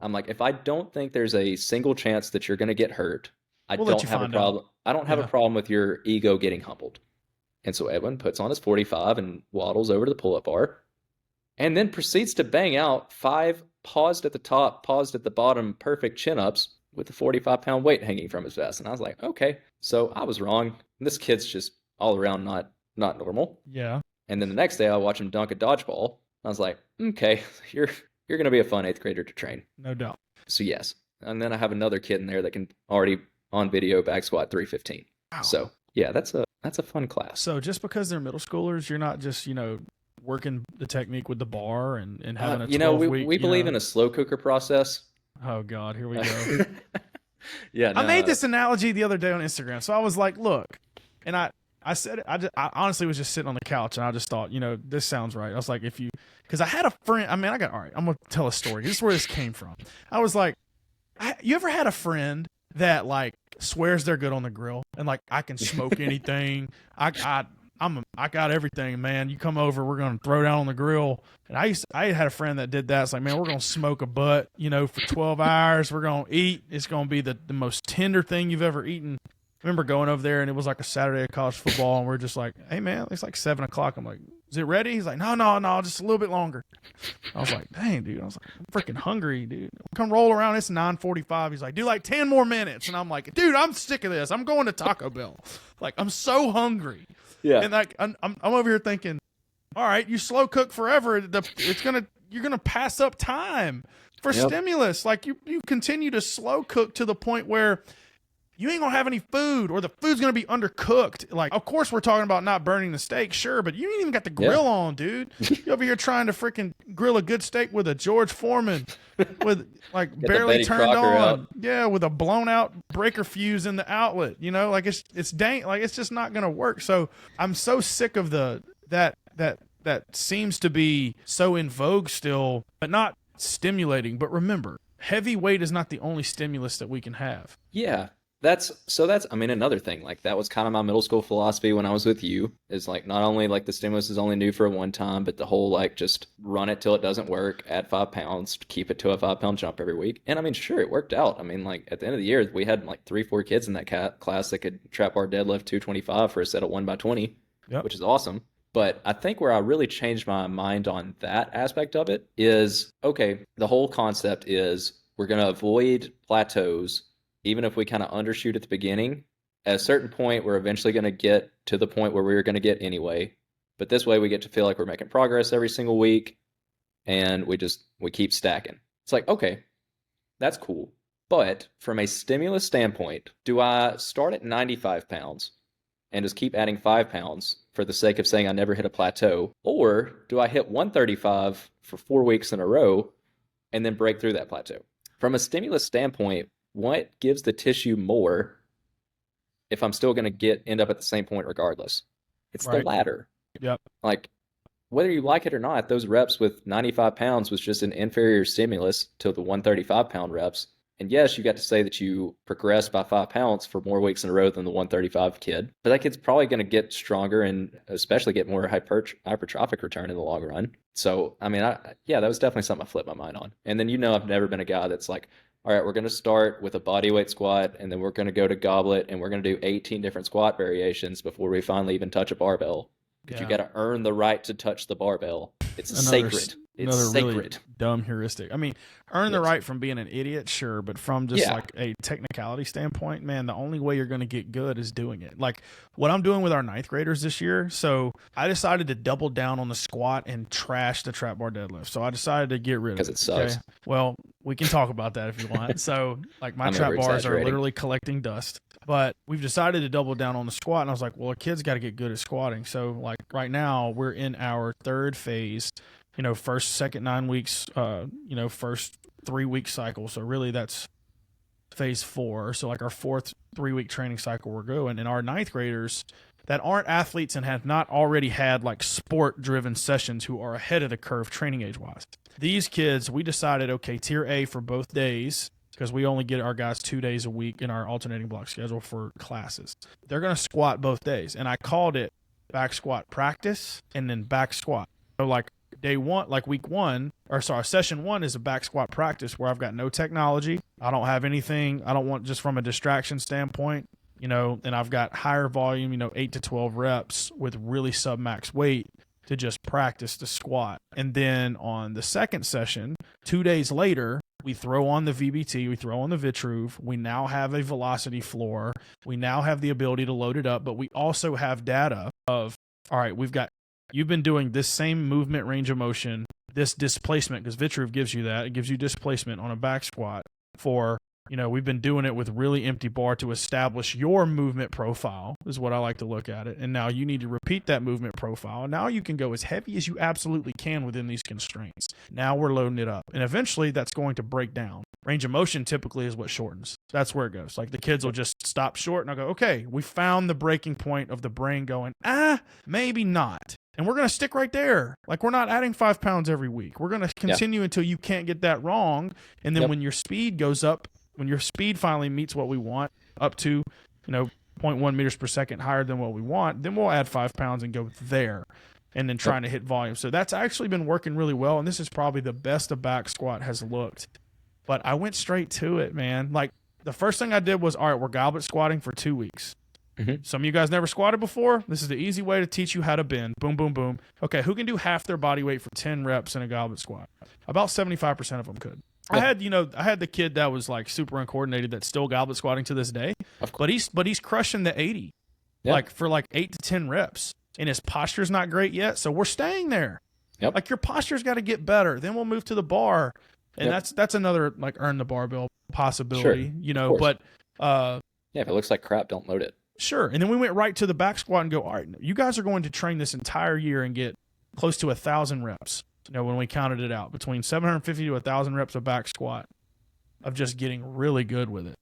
I'm like, if I don't think there's a single chance that you're going to get hurt, I don't have a problem. I don't have a problem with your ego getting humbled. And so Edwin puts on his 45 and waddles over to the pull-up bar and then proceeds to bang out 5 paused at the top, paused at the bottom, perfect chin-ups with a 45-pound weight hanging from his vest. And I was like, okay, so I was wrong. This kid's just all around not normal. Yeah. And then the next day I watch him dunk a dodgeball. I was like, okay, you're going to be a fun 8th grader to train. No doubt. So yes. And then I have another kid in there that can already on video back squat 315. Wow. So yeah, that's a fun class. So just because they're middle schoolers, you're not just, working the technique with the bar and having a 12-week, we believe in a slow cooker process. Oh God, here we go. Yeah. No, I made this analogy the other day on Instagram. So I was like, look, and I said it, I honestly was just sitting on the couch and I just thought, this sounds right. I was like, because I had a friend, all right, I'm going to tell a story. This is where this came from. I was like, you ever had a friend that like swears they're good on the grill and like, I can smoke anything. I got everything, man. You come over, we're going to throw down on the grill. And I had a friend that did that. It's like, man, we're going to smoke a butt, for 12 hours. We're going to eat. It's going to be the most tender thing you've ever eaten. remember going over there and it was like a Saturday of college football and we're just like, hey man, it's like 7:00. I'm like, is it ready? He's like, no, just a little bit longer. I was like, dang, dude. I was like, I'm freaking hungry, dude. Come roll around. It's 9:45. He's like, do like 10 more minutes. And I'm like, dude, I'm sick of this. I'm going to Taco Bell. Like, I'm so hungry. Yeah. And like, I'm over here thinking, all right, you slow cook forever. You're gonna pass up time for stimulus. Like you continue to slow cook to the point where you ain't gonna have any food, or the food's gonna be undercooked. Like, of course, we're talking about not burning the steak, sure, but you ain't even got the grill on, dude. You over here trying to freaking grill a good steak with a George Foreman, with like barely turned on, out. With a blown out breaker fuse in the outlet. You know, like it's just not gonna work. So I'm so sick of that seems to be so in vogue still, but not stimulating. But remember, heavy weight is not the only stimulus that we can have. Yeah. That's I mean, another thing, like that was kind of my middle school philosophy when I was with you, is like not only like the stimulus is only new for one time, but the whole like just run it till it doesn't work, add 5 pounds, keep it to a 5-pound jump every week. And I mean, sure, it worked out. I mean, like at the end of the year, we had like 3-4 kids in that class that could trap bar deadlift 225 for a set of 1x20, which is awesome. But I think where I really changed my mind on that aspect of it is, okay, the whole concept is we're going to avoid plateaus. Even if we kind of undershoot at the beginning, at a certain point, we're eventually going to get to the point where we're going to get anyway. But this way we get to feel like we're making progress every single week, and we keep stacking. It's like, okay, that's cool. But from a stimulus standpoint, do I start at 95 pounds and just keep adding 5 pounds for the sake of saying I never hit a plateau? Or do I hit 135 for 4 weeks in a row and then break through that plateau? From a stimulus standpoint, what gives the tissue more if I'm still going to end up at the same point regardless? It's the latter. Yep. Like, whether you like it or not, those reps with 95 pounds was just an inferior stimulus to the 135-pound reps. And yes, you got to say that you progressed by 5 pounds for more weeks in a row than the 135 kid. But that kid's probably going to get stronger and especially get more hypertrophic return in the long run. So, I mean, that was definitely something I flipped my mind on. And then, I've never been a guy that's like, all right, we're going to start with a bodyweight squat, and then we're going to go to goblet, and we're going to do 18 different squat variations before we finally even touch a barbell. Because you got to earn the right to touch the barbell. It's sacred. It's sacred. Really dumb heuristic. I mean, earn the right from being an idiot, sure, but from just like a technicality standpoint, man, the only way you're going to get good is doing it. Like what I'm doing with our 9th graders this year. So I decided to double down on the squat and trash the trap bar deadlift. So I decided to get rid of it. Because it sucks. Okay? Well, we can talk about that if you want. So like my trap bars are literally collecting dust. But we've decided to double down on the squat. And I was like, well, a kid's got to get good at squatting. So like right now we're in our 3rd phase, first, second 9 weeks, first 3-week cycle. So really that's phase 4. So like our 4th 3-week training cycle we're going. And our 9th graders that aren't athletes and have not already had like sport driven sessions who are ahead of the curve training age wise. These kids, we decided, okay, tier A for both days, because we only get our guys 2 days a week in our alternating block schedule for classes. They're going to squat both days. And I called it back squat practice and then back squat. So like day one, like session 1 is a back squat practice where I've got no technology. I don't have anything. I don't want, just from a distraction standpoint, and I've got higher volume, 8 to 12 reps with really sub-max weight to just practice the squat. And then on the second session, 2 days later, we throw on the VBT, we throw on the Vitruve. We now have a velocity floor. We now have the ability to load it up, but we also have data of, all right, you've been doing this same movement range of motion, this displacement, because Vitruve gives you that. It gives you displacement on a back squat for, we've been doing it with really empty bar to establish your movement profile is what I like to look at it. And now you need to repeat that movement profile. And now you can go as heavy as you absolutely can within these constraints. Now we're loading it up. And eventually that's going to break down. Range of motion typically is what shortens. That's where it goes. Like the kids will just stop short and I'll go, okay, we found the breaking point of the brain going, maybe not. And we're going to stick right there. Like we're not adding 5 pounds every week. We're going to continue until you can't get that wrong. And then when your speed goes up, when your speed finally meets what we want up to, 0.1 meters per second higher than what we want, then we'll add 5 pounds and go there and then trying to hit volume. So that's actually been working really well. And this is probably the best a back squat has looked. But I went straight to it, man. Like The first thing I did was, all right, we're goblet squatting for 2 weeks. Mm-hmm. Some of you guys never squatted before. This is the easy way to teach you how to bend. Boom, boom, boom. Okay, who can do half their body weight for 10 reps in a goblet squat? About 75% of them could. Yeah. I had the kid that was like super uncoordinated that's still goblet squatting to this day. But he's crushing the 80. Yeah. Like for like 8 to 10 reps. And his posture's not great yet, so we're staying there. Yep. Like your posture's got to get better. Then we'll move to the bar. And that's another like earn the barbell possibility, but if it looks like crap, don't load it. Sure. And then we went right to the back squat and go, all right, you guys are going to train this entire year and get close to 1,000 reps. When we counted it out, between 750 to 1,000 reps of back squat of just getting really good with it,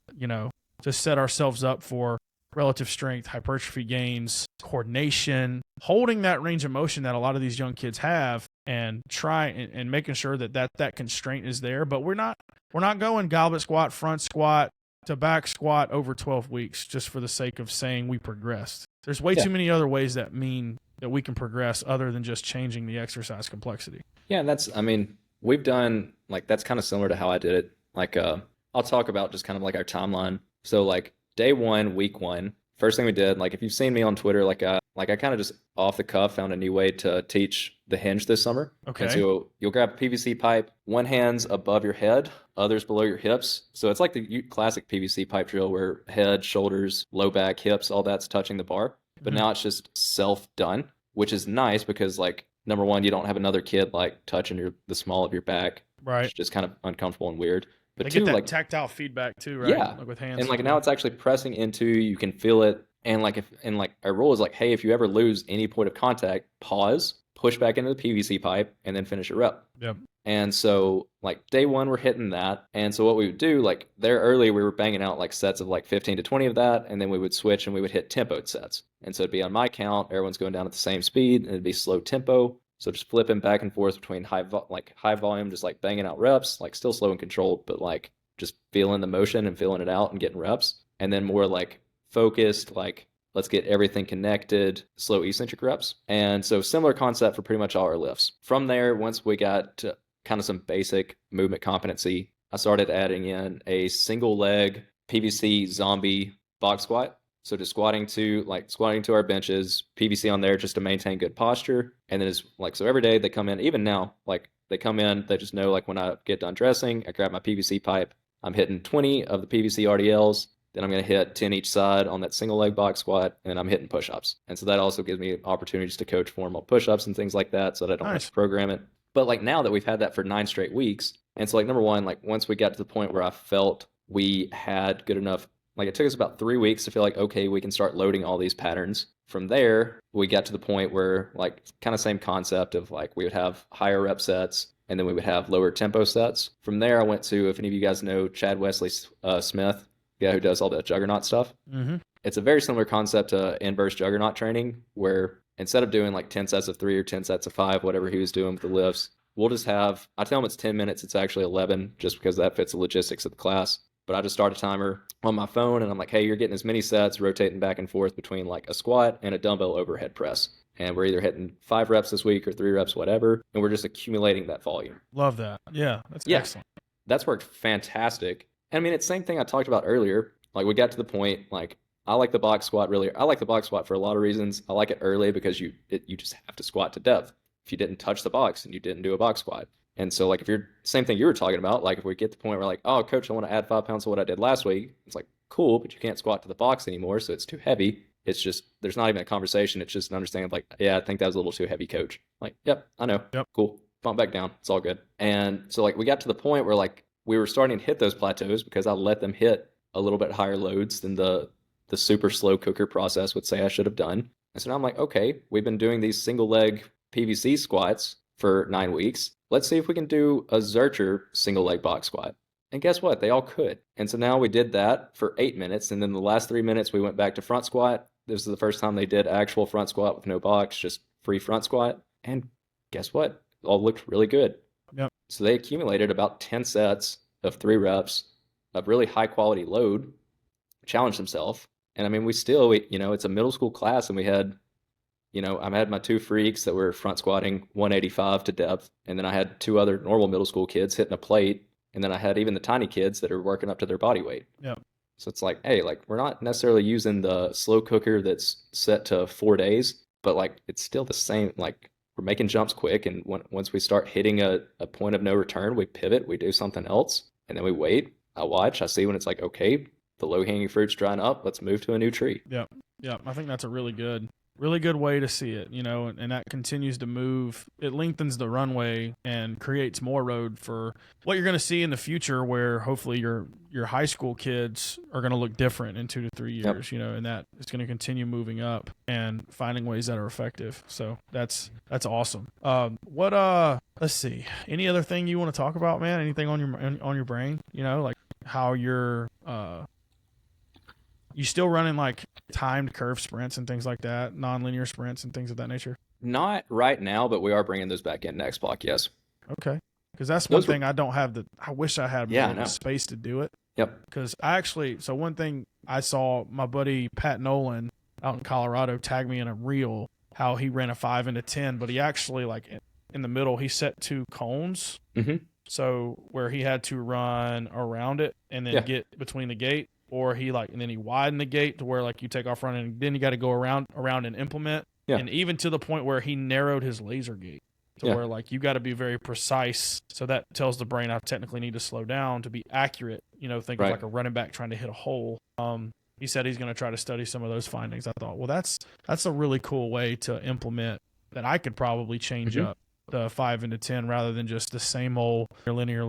to set ourselves up for relative strength, hypertrophy gains, coordination, holding that range of motion that a lot of these young kids have and try and making sure that constraint is there. But we're not going goblet squat, front squat to back squat over 12 weeks just for the sake of saying we progressed. There's way too many other ways that mean that we can progress other than just changing the exercise complexity. Yeah, and we've done, like, that's kind of similar to how I did it. Like, I'll talk about just kind of like our timeline. So like day 1, week 1, first thing we did, like if you've seen me on Twitter, like I kind of just off the cuff found a new way to teach the hinge this summer. Okay. And so you'll grab a PVC pipe, one hand's above your head, others below your hips. So it's like the classic PVC pipe drill where head, shoulders, low back, hips, all that's touching the bar. But now it's just self-done, which is nice because, like, number one, you don't have another kid like touching the small of your back. Right. It's just kind of uncomfortable and weird. But they two, get that like tactile feedback too, right? Yeah. Like with hands. And like now it's actually pressing into, you can feel it. And like our rule is like, hey, if you ever lose any point of contact, pause, push back into the PVC pipe, and then finish your rep. Yep. And so like day 1, we're hitting that. And so what we would do, like there early, we were banging out like sets of like 15 to 20 of that. And then we would switch and we would hit tempoed sets. And so it'd be on my count, everyone's going down at the same speed, and it'd be slow tempo. So just flipping back and forth between high volume, just like banging out reps, like still slow and controlled, but like just feeling the motion and feeling it out and getting reps. And then more like focused, like let's get everything connected, slow eccentric reps. And so similar concept for pretty much all our lifts. From there, once we got to kind of some basic movement competency, I started adding in a single leg PVC zombie box squat. So just squatting to our benches, PVC on there just to maintain good posture. And then it's like, so every day they come in, even now, like they come in, they just know like when I get done dressing, I grab my PVC pipe, I'm hitting 20 of the PVC RDLs. Then I'm going to hit 10 each side on that single leg box squat, and I'm hitting push-ups. And so that also gives me opportunities to coach formal push-ups and things like that so that I don't have to program it. But like now that we've had that for 9 straight weeks, and so like number one, like once we got to the point where I felt we had good enough, like it took us about 3 weeks to feel like, okay, we can start loading all these patterns. From there, we got to the point where like kind of same concept of like we would have higher rep sets, and then we would have lower tempo sets. From there, I went to, if any of you guys know Chad Wesley Smith, guy who does all the juggernaut stuff. Mm-hmm. It's a very similar concept to inverse juggernaut training, where instead of doing like 10 sets of 3 or 10 sets of 5, whatever he was doing with the lifts, we'll just have, I tell him it's 10 minutes, it's actually 11, just because that fits the logistics of the class. But I just start a timer on my phone and I'm like, hey, you're getting as many sets rotating back and forth between like a squat and a dumbbell overhead press. And we're either hitting 5 reps this week or 3 reps, whatever. And we're just accumulating that volume. Love that. Yeah, that's excellent. That's worked fantastic. I mean, it's the same thing I talked about earlier. Like we got to the point, like I like the box squat I like the box squat for a lot of reasons. I like it early because you just have to squat to depth. If you didn't touch the box and you didn't do a box squat. And so like if you're, same thing you were talking about, like if we get to the point where like, oh, coach, I want to add 5 pounds to what I did last week. It's like, cool, but you can't squat to the box anymore. So it's too heavy. It's just, there's not even a conversation. It's just an understanding of like, yeah, I think that was a little too heavy, coach. Like, yep, I know. Yep. Cool. Bump back down. It's all good. And so like we got to the point where like we were starting to hit those plateaus because I let them hit a little bit higher loads than the super slow cooker process would say I should have done. And so now I'm like, okay, we've been doing these single leg PVC squats for 9 weeks. Let's see if we can do a Zercher single leg box squat. And guess what? They all could. And so now we did that for 8 minutes. And then the last 3 minutes, we went back to front squat. This is the first time they did actual front squat with no box, just free front squat. And guess what? It all looked really good. Yep. So they accumulated about 10 sets of 3 reps of really high quality load, challenged themselves. And I mean, it's a middle school class, and we had, I had my 2 freaks that were front squatting 185 to depth. And then I had 2 other normal middle school kids hitting a plate. And then I had even the tiny kids that are working up to their body weight. Yep. So it's like, hey, like we're not necessarily using the slow cooker that's set to 4 days, but like it's still the same. Like we're making jumps quick, and once we start hitting a point of no return, we pivot, we do something else, and then we wait. I watch, I see when it's like, okay, the low hanging fruit's drying up. Let's move to a new tree. Yep. Yep. I think that's a really good way to see it, and that continues to move. It lengthens the runway and creates more road for what you're going to see in the future, where hopefully your high school kids are going to look different in 2 to 3 years, and that it's going to continue moving up and finding ways that are effective. So that's awesome. Let's see. Any other thing you want to talk about, man? Anything on your brain, like how you're, you still running like timed curve sprints and things like that, non-linear sprints and things of that nature? Not right now, but we are bringing those back in next block. Yes. Okay. Because that's one thing I don't have I wish I had more space to do it. Yep. Because so one thing I saw my buddy Pat Nolan out in Colorado tag me in a reel, how he ran a 5 into 10, but he actually like in the middle, he set 2 cones. Mm-hmm. So where he had to run around it and then get between the gate. Or and then he widened the gate to where like you take off running, and then you got to go around and implement. Yeah. And even to the point where he narrowed his laser gate to where like you got to be very precise. So that tells the brain I technically need to slow down to be accurate. Think of like a running back trying to hit a hole. He said he's going to try to study some of those findings. I thought, well, that's a really cool way to implement that I could probably change up the 5 into 10 rather than just the same old linear.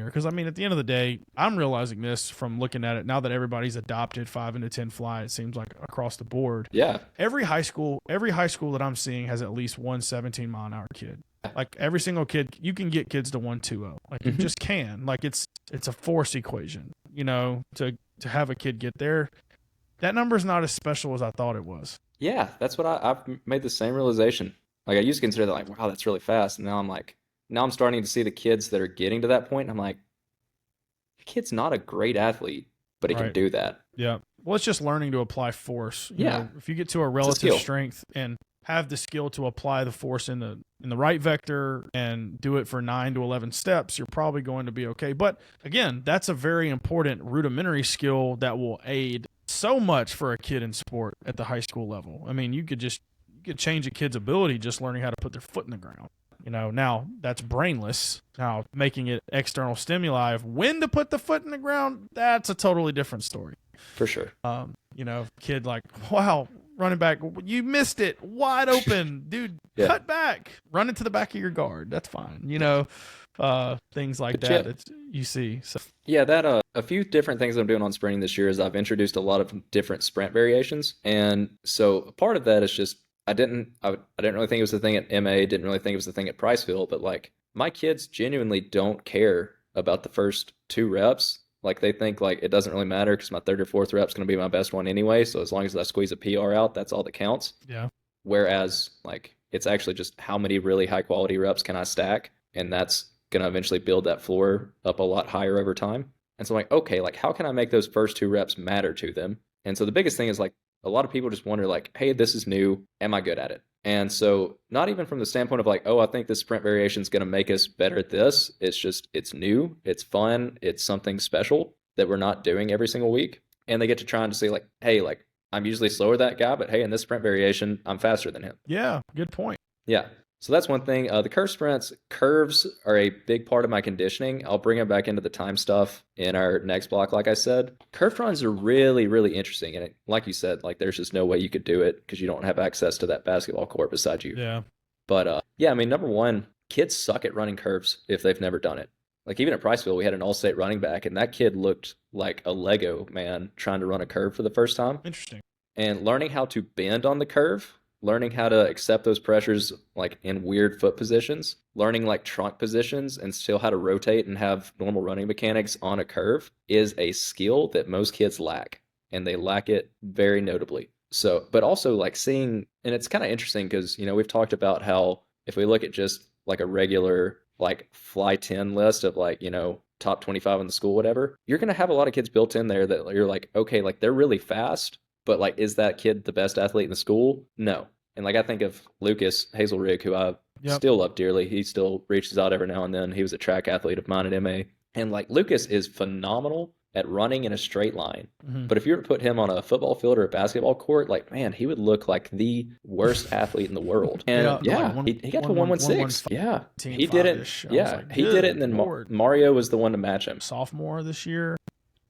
Because I mean, at the end of the day, I'm realizing this from looking at it now that everybody's adopted 5 into 10 fly. It seems like across the board. Yeah. Every high school that I'm seeing has at least one 17-mile-an-hour kid. Like every single kid, you can get kids to 120. Like you just can. Like it's a force equation. To have a kid get there. That number's not as special as I thought it was. Yeah, that's what I've made the same realization. Like I used to consider that like, wow, that's really fast. And now I'm starting to see the kids that are getting to that point. And I'm like, the kid's not a great athlete, but he can do that. Yeah. Well, it's just learning to apply force. You know, if you get to a relative strength and have the skill to apply the force in the right vector and do it for 9 to 11 steps, you're probably going to be okay. But again, that's a very important rudimentary skill that will aid so much for a kid in sport at the high school level. I mean, you could change a kid's ability just learning how to put their foot in the ground. Now that's brainless. Now making it external stimuli of when to put the foot in the ground, that's a totally different story. For sure. Kid like, wow, running back, you missed it, wide open, dude, cut back, run into the back of your guard. That's fine. Things like that you see. So. Yeah, that a few different things I'm doing on sprinting this year is I've introduced a lot of different sprint variations. And so part of that is just I didn't really think it was the thing at MA, didn't really think it was the thing at Priceville, but like my kids genuinely don't care about the first 2 reps. Like they think like it doesn't really matter because my 3rd or 4th rep is going to be my best one anyway. So as long as I squeeze a PR out, that's all that counts. Yeah. Whereas like it's actually just how many really high quality reps can I stack? And that's going to eventually build that floor up a lot higher over time. And so I'm like, okay, like how can I make those first 2 reps matter to them? And so the biggest thing is like, a lot of people just wonder like, hey, this is new. Am I good at it? And so not even from the standpoint of like, oh, I think this sprint variation is going to make us better at this. It's just, it's new. It's fun. It's something special that we're not doing every single week. And they get to try and say like, hey, like I'm usually slower than that guy, but hey, in this sprint variation, I'm faster than him. Yeah. Good point. Yeah. So that's one thing. The curve sprints, curves are a big part of my conditioning. I'll bring it back into the time stuff in our next block, like I said. Curve runs are really, really interesting. And like you said, like there's just no way you could do it because you don't have access to that basketball court beside you. Yeah. But I mean, number one, kids suck at running curves if they've never done it. Like even at Priceville, we had an all-state running back, and that kid looked like a Lego man trying to run a curve for the first time. Interesting. And learning how to bend on the curve, learning how to accept those pressures like in weird foot positions, learning like trunk positions and still how to rotate and have normal running mechanics on a curve is a skill that most kids lack, and they lack it very notably. So, but also like seeing, and it's kind of interesting because, we've talked about how if we look at just like a regular like fly 10 list of like, top 25 in the school, whatever, you're going to have a lot of kids built in there that you're like, okay, like they're really fast, but like, is that kid the best athlete in the school? No. And like, I think of Lucas Hazelrig, who I still love dearly. He still reaches out every now and then. He was a track athlete of mine at MA. And like, Lucas is phenomenal at running in a straight line. Mhm. But if you were to put him on a football field or a basketball court, like, man, he would look like the worst athlete in the world. And he got to 116. Yeah, he did it. Yeah, he did it. And then Mario was the one to match him. Sophomore this year,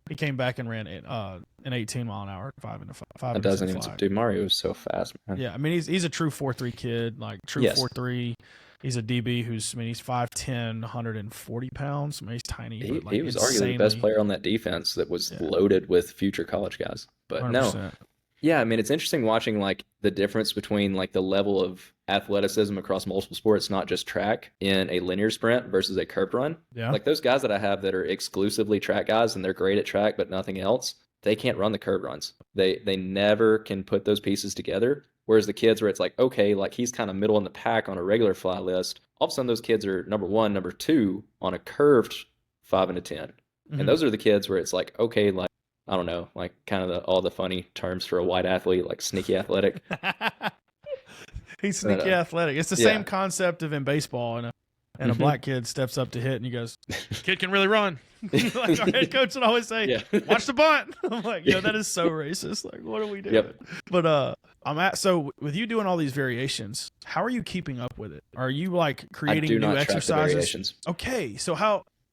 he came back and ran an 18 mile an hour, 5 and a 5. That doesn't even, dude, Mario is so fast, man. Yeah, I mean, he's a true 4.3 kid, like true 4.3. He's a DB he's 5'10", 140 pounds. I mean, he's tiny. He was arguably the best player on that defense that was loaded with future college guys. But 100%. No. Yeah, I mean, it's interesting watching like the difference between like the level of athleticism across multiple sports, not just track, in a linear sprint versus a curved run. Yeah. Like those guys that I have that are exclusively track guys and they're great at track but nothing else, they can't run the curved runs. They never can put those pieces together. Whereas the kids where it's like, okay, like he's kind of middle in the pack on a regular fly list, all of a sudden those kids are number 1, number 2 on a curved 5 and a 10. Mm-hmm. And those are the kids where it's like, okay, like, I don't know, like kind of all the funny terms for a white athlete, like sneaky athletic. He's sneaky athletic. It's the same concept of in baseball, and a black kid steps up to hit and he goes, kid can really run. Like our head coach would always say, watch the bunt. I'm like, that is so racist. Like, what are we doing? Yep. But so with you doing all these variations, how are you keeping up with it? Are you like creating new exercises? Okay, so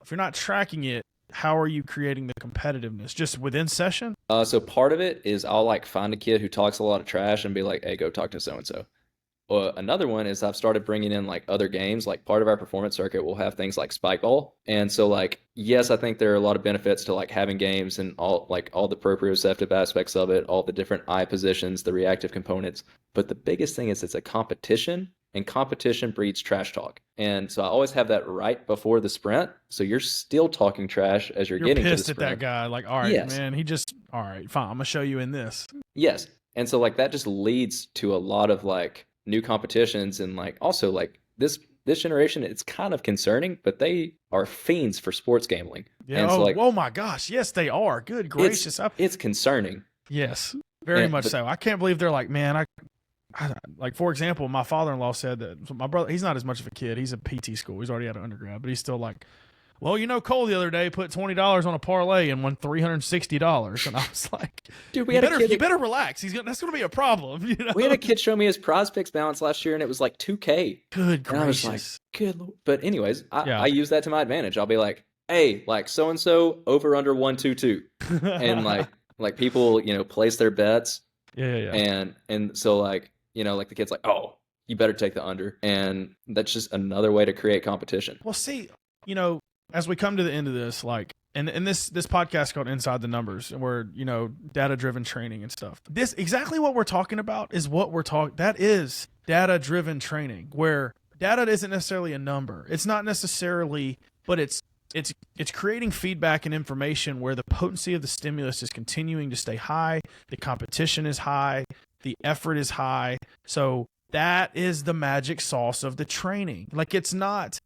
if you're not tracking it, how are you creating the competitiveness? Just within session? So part of it is I'll like find a kid who talks a lot of trash and be like, hey, go talk to so-and-so. Another one is I've started bringing in like other games. Like part of our performance circuit will have things like spike ball. And so like, yes, I think there are a lot of benefits to like having games and all the proprioceptive aspects of it, all the different eye positions, the reactive components. But the biggest thing is it's a competition, and competition breeds trash talk. And so I always have that right before the sprint. So you're still talking trash as you're getting to the sprint. You're pissed at that guy. Like, all right, man, all right, fine. I'm going to show you in this. Yes. And so like that just leads to a lot of like new competitions, and like also like this generation, it's kind of concerning, but they are fiends for sports gambling. Yeah. And so oh my gosh, yes they are. Good gracious, it's concerning. Yes, very much so. I can't believe they're like, man, I like, for example, my father-in-law said that my brother, he's not as much of a kid. He's a PT school. He's already out of undergrad, but he's still like, well, Cole the other day put $20 on a parlay and won $360. And I was like, dude, you better relax. That's going to be a problem. We had a kid show me his prize picks balance last year and it was like $2,000. Good gracious. And I was like, good Lord. But anyways, I use that to my advantage. I'll be like, hey, like so-and-so over under 122. And like people, place their bets. Yeah. And so like, like the kid's like, oh, you better take the under. And that's just another way to create competition. Well, see, as we come to the end of this, like, and this podcast called Inside the Numbers, and we're, data-driven training and stuff. This, exactly what we're talking about is what we're talking, that is data-driven training, where data isn't necessarily a number. It's not necessarily, but it's creating feedback and information where the potency of the stimulus is continuing to stay high, the competition is high, the effort is high. So that is the magic sauce of the training. Like it's not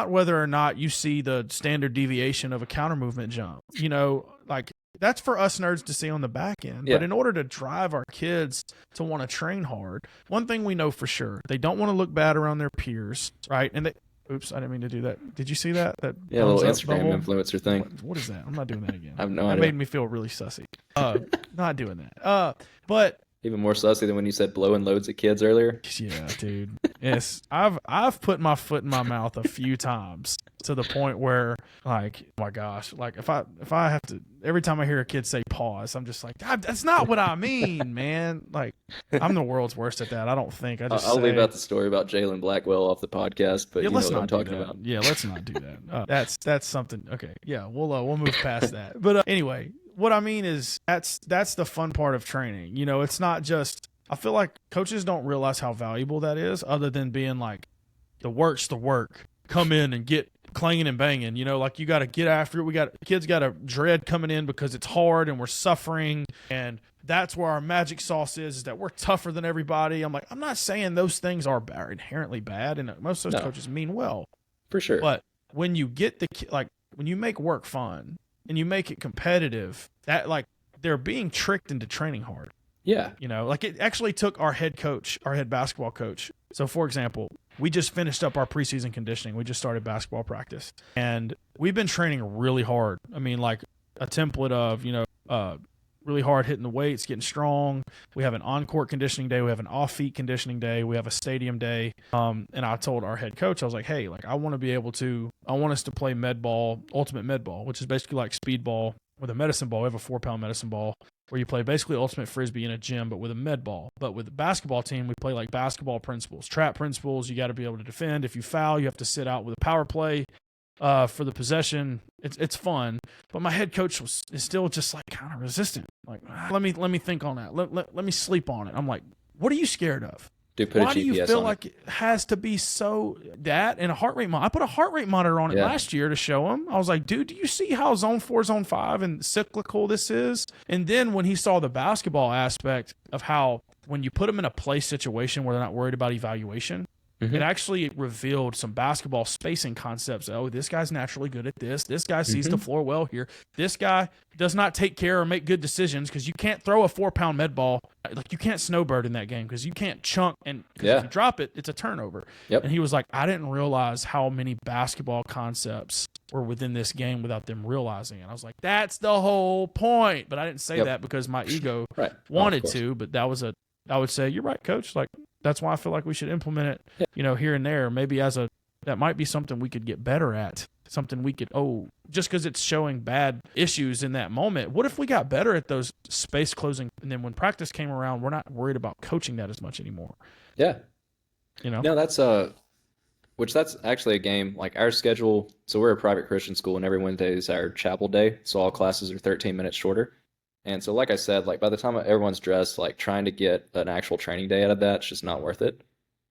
whether or not you see the standard deviation of a counter movement jump. Like that's for us nerds to see on the back end. Yeah. But in order to drive our kids to want to train hard, one thing we know for sure, they don't want to look bad around their peers, right? And oops, I didn't mean to do that. Did you see that? A little Instagram influencer thing. What is that? I'm not doing that again. I have no idea. That made me feel really sussy. Not doing that. But even more sussy than when you said blowing loads at kids earlier. Yeah, dude. Yes, I've put my foot in my mouth a few times to the point where, like, oh my gosh, like if I have to, every time I hear a kid say pause, I'm just like, that's not what I mean, man. Like, I'm the world's worst at that. I don't think. I'll leave out the story about Jalen Blackwell off the podcast, but let's know what not I'm talking about. Yeah, let's not do that. That's something. Okay, yeah, we'll move past that. But anyway. What I mean is that's the fun part of training. It's not just, I feel like coaches don't realize how valuable that is, other than being like, the work's the work. Come in and get clanging and banging. Like you got to get after it. Kids got a dread coming in because it's hard and we're suffering. And that's where our magic sauce is that we're tougher than everybody. I'm like, I'm not saying those things are inherently bad. And most of those coaches mean well. For sure. But when you get when you make work fun, and you make it competitive, that like they're being tricked into training hard. Yeah. Like it actually took our head basketball coach. So for example, we just finished up our preseason conditioning. We just started basketball practice and we've been training really hard. I mean, like a template of, really hard hitting the weights, getting strong. We have an on-court conditioning day. We have an off-feet conditioning day. We have a stadium day. And I told our head coach, I was like, hey, like I want us to play med ball, ultimate med ball, which is basically like speed ball with a medicine ball. We have a 4-pound medicine ball where you play basically ultimate frisbee in a gym, but with a med ball. But with the basketball team, we play like basketball principles, trap principles. You got to be able to defend. If you foul, you have to sit out with a power play. For the possession, it's fun, but my head coach is still just like kind of resistant. Like, let me think on that. Let me sleep on it. I'm like, what are you scared of? Dude, put Why a do GPS you feel on like it. it has to be so that and a heart rate monitor? I put a heart rate monitor on it last year to show him. I was like, dude, do you see how zone 4, zone 5 and cyclical this is? And then when he saw the basketball aspect of how when you put them in a play situation where they're not worried about evaluation, it actually revealed some basketball spacing concepts. Oh, this guy's naturally good at this. This guy sees the floor well here. This guy does not take care or make good decisions because you can't throw a 4-pound med ball. Like you can't snowbird in that game because you can't chunk. And if you drop it, it's a turnover. Yep. And he was like, I didn't realize how many basketball concepts were within this game without them realizing it. I was like, that's the whole point. But I didn't say that because my ego wanted to. But I would say, you're right, coach. Like, that's why I feel like we should implement it, here and there. Maybe that might be something we could get better at. Something we could, just because it's showing bad issues in that moment. What if we got better at those space closing? And then when practice came around, we're not worried about coaching that as much anymore. Yeah. No, that's actually a game like our schedule. So we're a private Christian school and every Wednesday is our chapel day. So all classes are 13 minutes shorter. And so, like I said, like by the time everyone's dressed, like trying to get an actual training day out of that, it's just not worth it.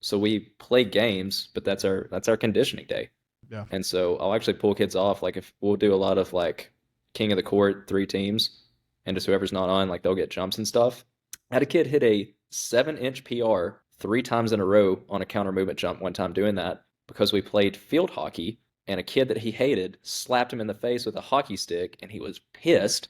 So we play games, but that's our conditioning day. Yeah. And so I'll actually pull kids off. Like if we'll do a lot of like king of the court, 3 teams, and just whoever's not on, like they'll get jumps and stuff. I had a kid hit a 7-inch PR 3 times in a row on a counter movement jump one time doing that because we played field hockey. And a kid that he hated slapped him in the face with a hockey stick, and he was pissed.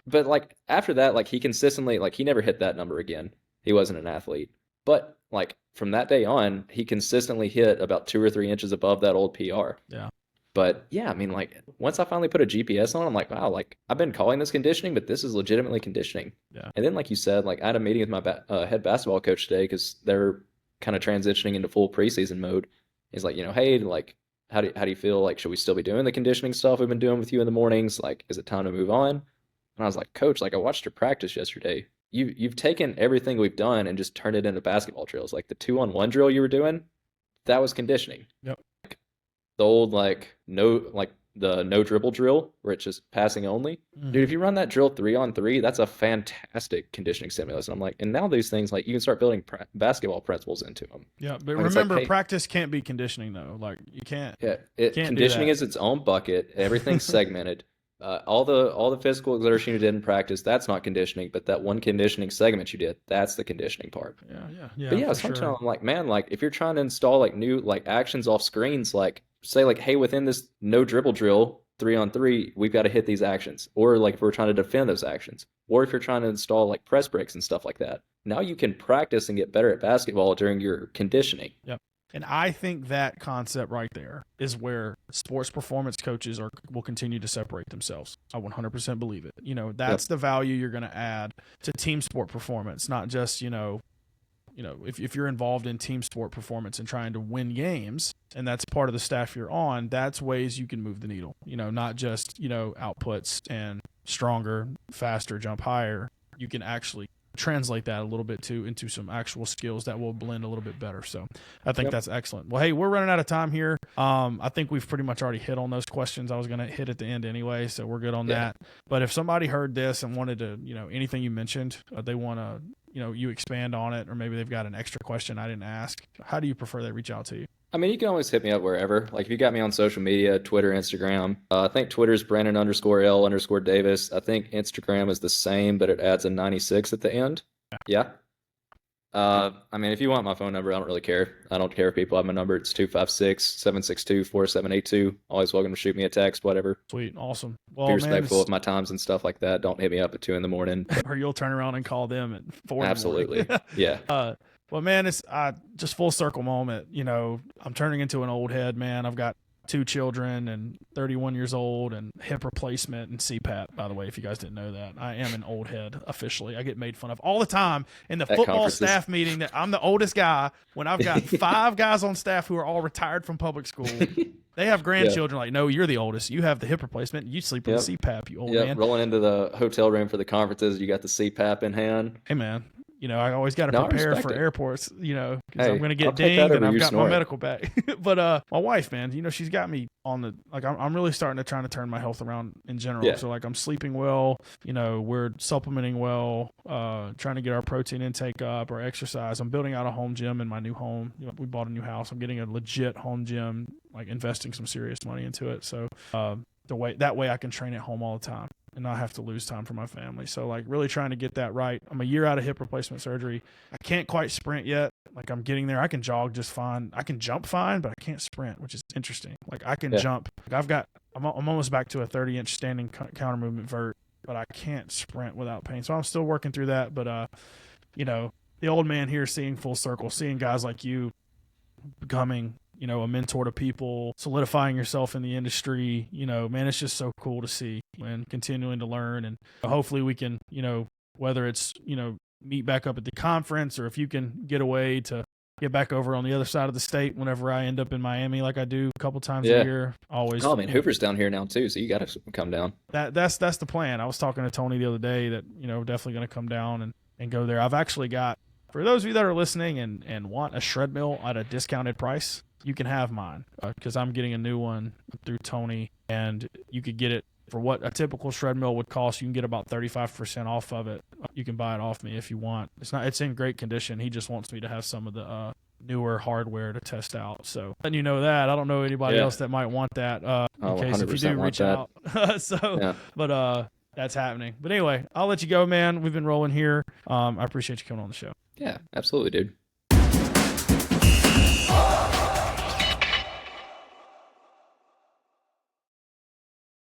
But like after that, like he consistently, like he never hit that number again. He wasn't an athlete. But like from that day on, he consistently hit about 2 or 3 inches above that old PR. Yeah. But yeah, I mean, like once I finally put a GPS on, I'm like, wow, like I've been calling this conditioning, but this is legitimately conditioning. Yeah. And then, like you said, like I had a meeting with my head basketball coach today because they're kind of transitioning into full preseason mode. He's like, hey, like. How do you feel? Like, should we still be doing the conditioning stuff we've been doing with you in the mornings? Like, is it time to move on? And I was like, Coach, like I watched your practice yesterday. You've taken everything we've done and just turned it into basketball drills. Like the 2-on-1 drill you were doing, that was conditioning. Yep. Like, the old the no dribble drill where it's just passing only. Dude, if you run that drill 3-on-3, that's a fantastic conditioning stimulus. And I'm like, and now these things, like you can start building basketball principles into them. Yeah, but like, remember, like, hey, practice can't be conditioning though. Like you can't. Yeah, can't conditioning is its own bucket. Everything's segmented. All the physical exertion you did in practice, that's not conditioning. But that one conditioning segment you did, that's the conditioning part. Yeah. But yeah, sometimes I'm like, man, like if you're trying to install like new like actions off screens, like say like, hey, within this no dribble drill 3-on-3, we've got to hit these actions. Or like if we're trying to defend those actions, or if you're trying to install like press breaks and stuff like that. Now you can practice and get better at basketball during your conditioning. Yep. And I think that concept right there is where sports performance coaches will continue to separate themselves. I 100% believe it. That's the value you're going to add to team sport performance, not just, if you're involved in team sport performance and trying to win games, and that's part of the staff you're on, that's ways you can move the needle, not just, outputs and stronger, faster, jump higher. You can actually translate that a little bit into some actual skills that will blend a little bit better. So I think that's excellent. Well, hey, we're running out of time here. I think we've pretty much already hit on those questions I was going to hit at the end anyway, so we're good on that. But if somebody heard this and wanted to, anything you mentioned, they want to, you expand on it, or maybe they've got an extra question I didn't ask, how do you prefer they reach out to you? I mean, you can always hit me up wherever. Like if you got me on social media, Twitter, Instagram. I think Twitter's Brandon_L_Davis. I think Instagram is the same, but it adds a 96 at the end. Yeah. I mean, if you want my phone number, I don't really care. I don't care if people have my number. It's 256-762-4782. Always welcome to shoot me a text, whatever. Sweet. Awesome. Well, be respectful of my times and stuff like that. Don't hit me up at 2 a.m. Or you'll turn around and call them at 4 Absolutely. Yeah. Well, man, it's just full circle moment. I'm turning into an old head, man. I've got 2 children and 31 years old and hip replacement and CPAP, by the way, if you guys didn't know that. I am an old head officially. I get made fun of all the time in the football staff meeting that I'm the oldest guy when I've got 5 guys on staff who are all retired from public school. They have grandchildren like, no, you're the oldest. You have the hip replacement. You sleep with the CPAP, you old man. Rolling into the hotel room for the conferences, you got the CPAP in hand. Hey, man. I always got to prepare for airports, because I'm going to get I'll dinged and I've got my medical bag. But my wife, man, she's got me on the, like, I'm really starting to turn my health around in general. Yeah. So, like, I'm sleeping well, we're supplementing well, trying to get our protein intake up, our exercise. I'm building out a home gym in my new home. We bought a new house. I'm getting a legit home gym, like investing some serious money into it. So that way I can train at home all the time and not have to lose time for my family. So, like, really trying to get that right. I'm a year out of hip replacement surgery. I can't quite sprint yet. Like, I'm getting there. I can jog just fine. I can jump fine, but I can't sprint, which is interesting. Like, I can jump. Like, I'm almost back to a 30-inch standing counter movement vert, but I can't sprint without pain. So I'm still working through that. But, the old man here seeing full circle, seeing guys like you becoming a mentor to people, solidifying yourself in the industry, man, it's just so cool to see and continuing to learn. And hopefully we can, whether it's, meet back up at the conference, or if you can get away to get back over on the other side of the state whenever I end up in Miami, like I do a couple times a year. Always. Oh, man, Hoover's down here now too, so you got to come down. That's the plan. I was talking to Tony the other day that, definitely going to come down and go there. I've actually got, for those of you that are listening and want a shred mill at a discounted price, you can have mine, because I'm getting a new one through Tony, and you could get it for what a typical shred mill would cost. You can get about 35% off of it. You can buy it off me if you want. It's in great condition. He just wants me to have some of the newer hardware to test out. So letting you know that. I don't know anybody else that might want that. In case if you do reach out. But that's happening. But anyway, I'll let you go, man. We've been rolling here. I appreciate you coming on the show. Yeah, absolutely, dude.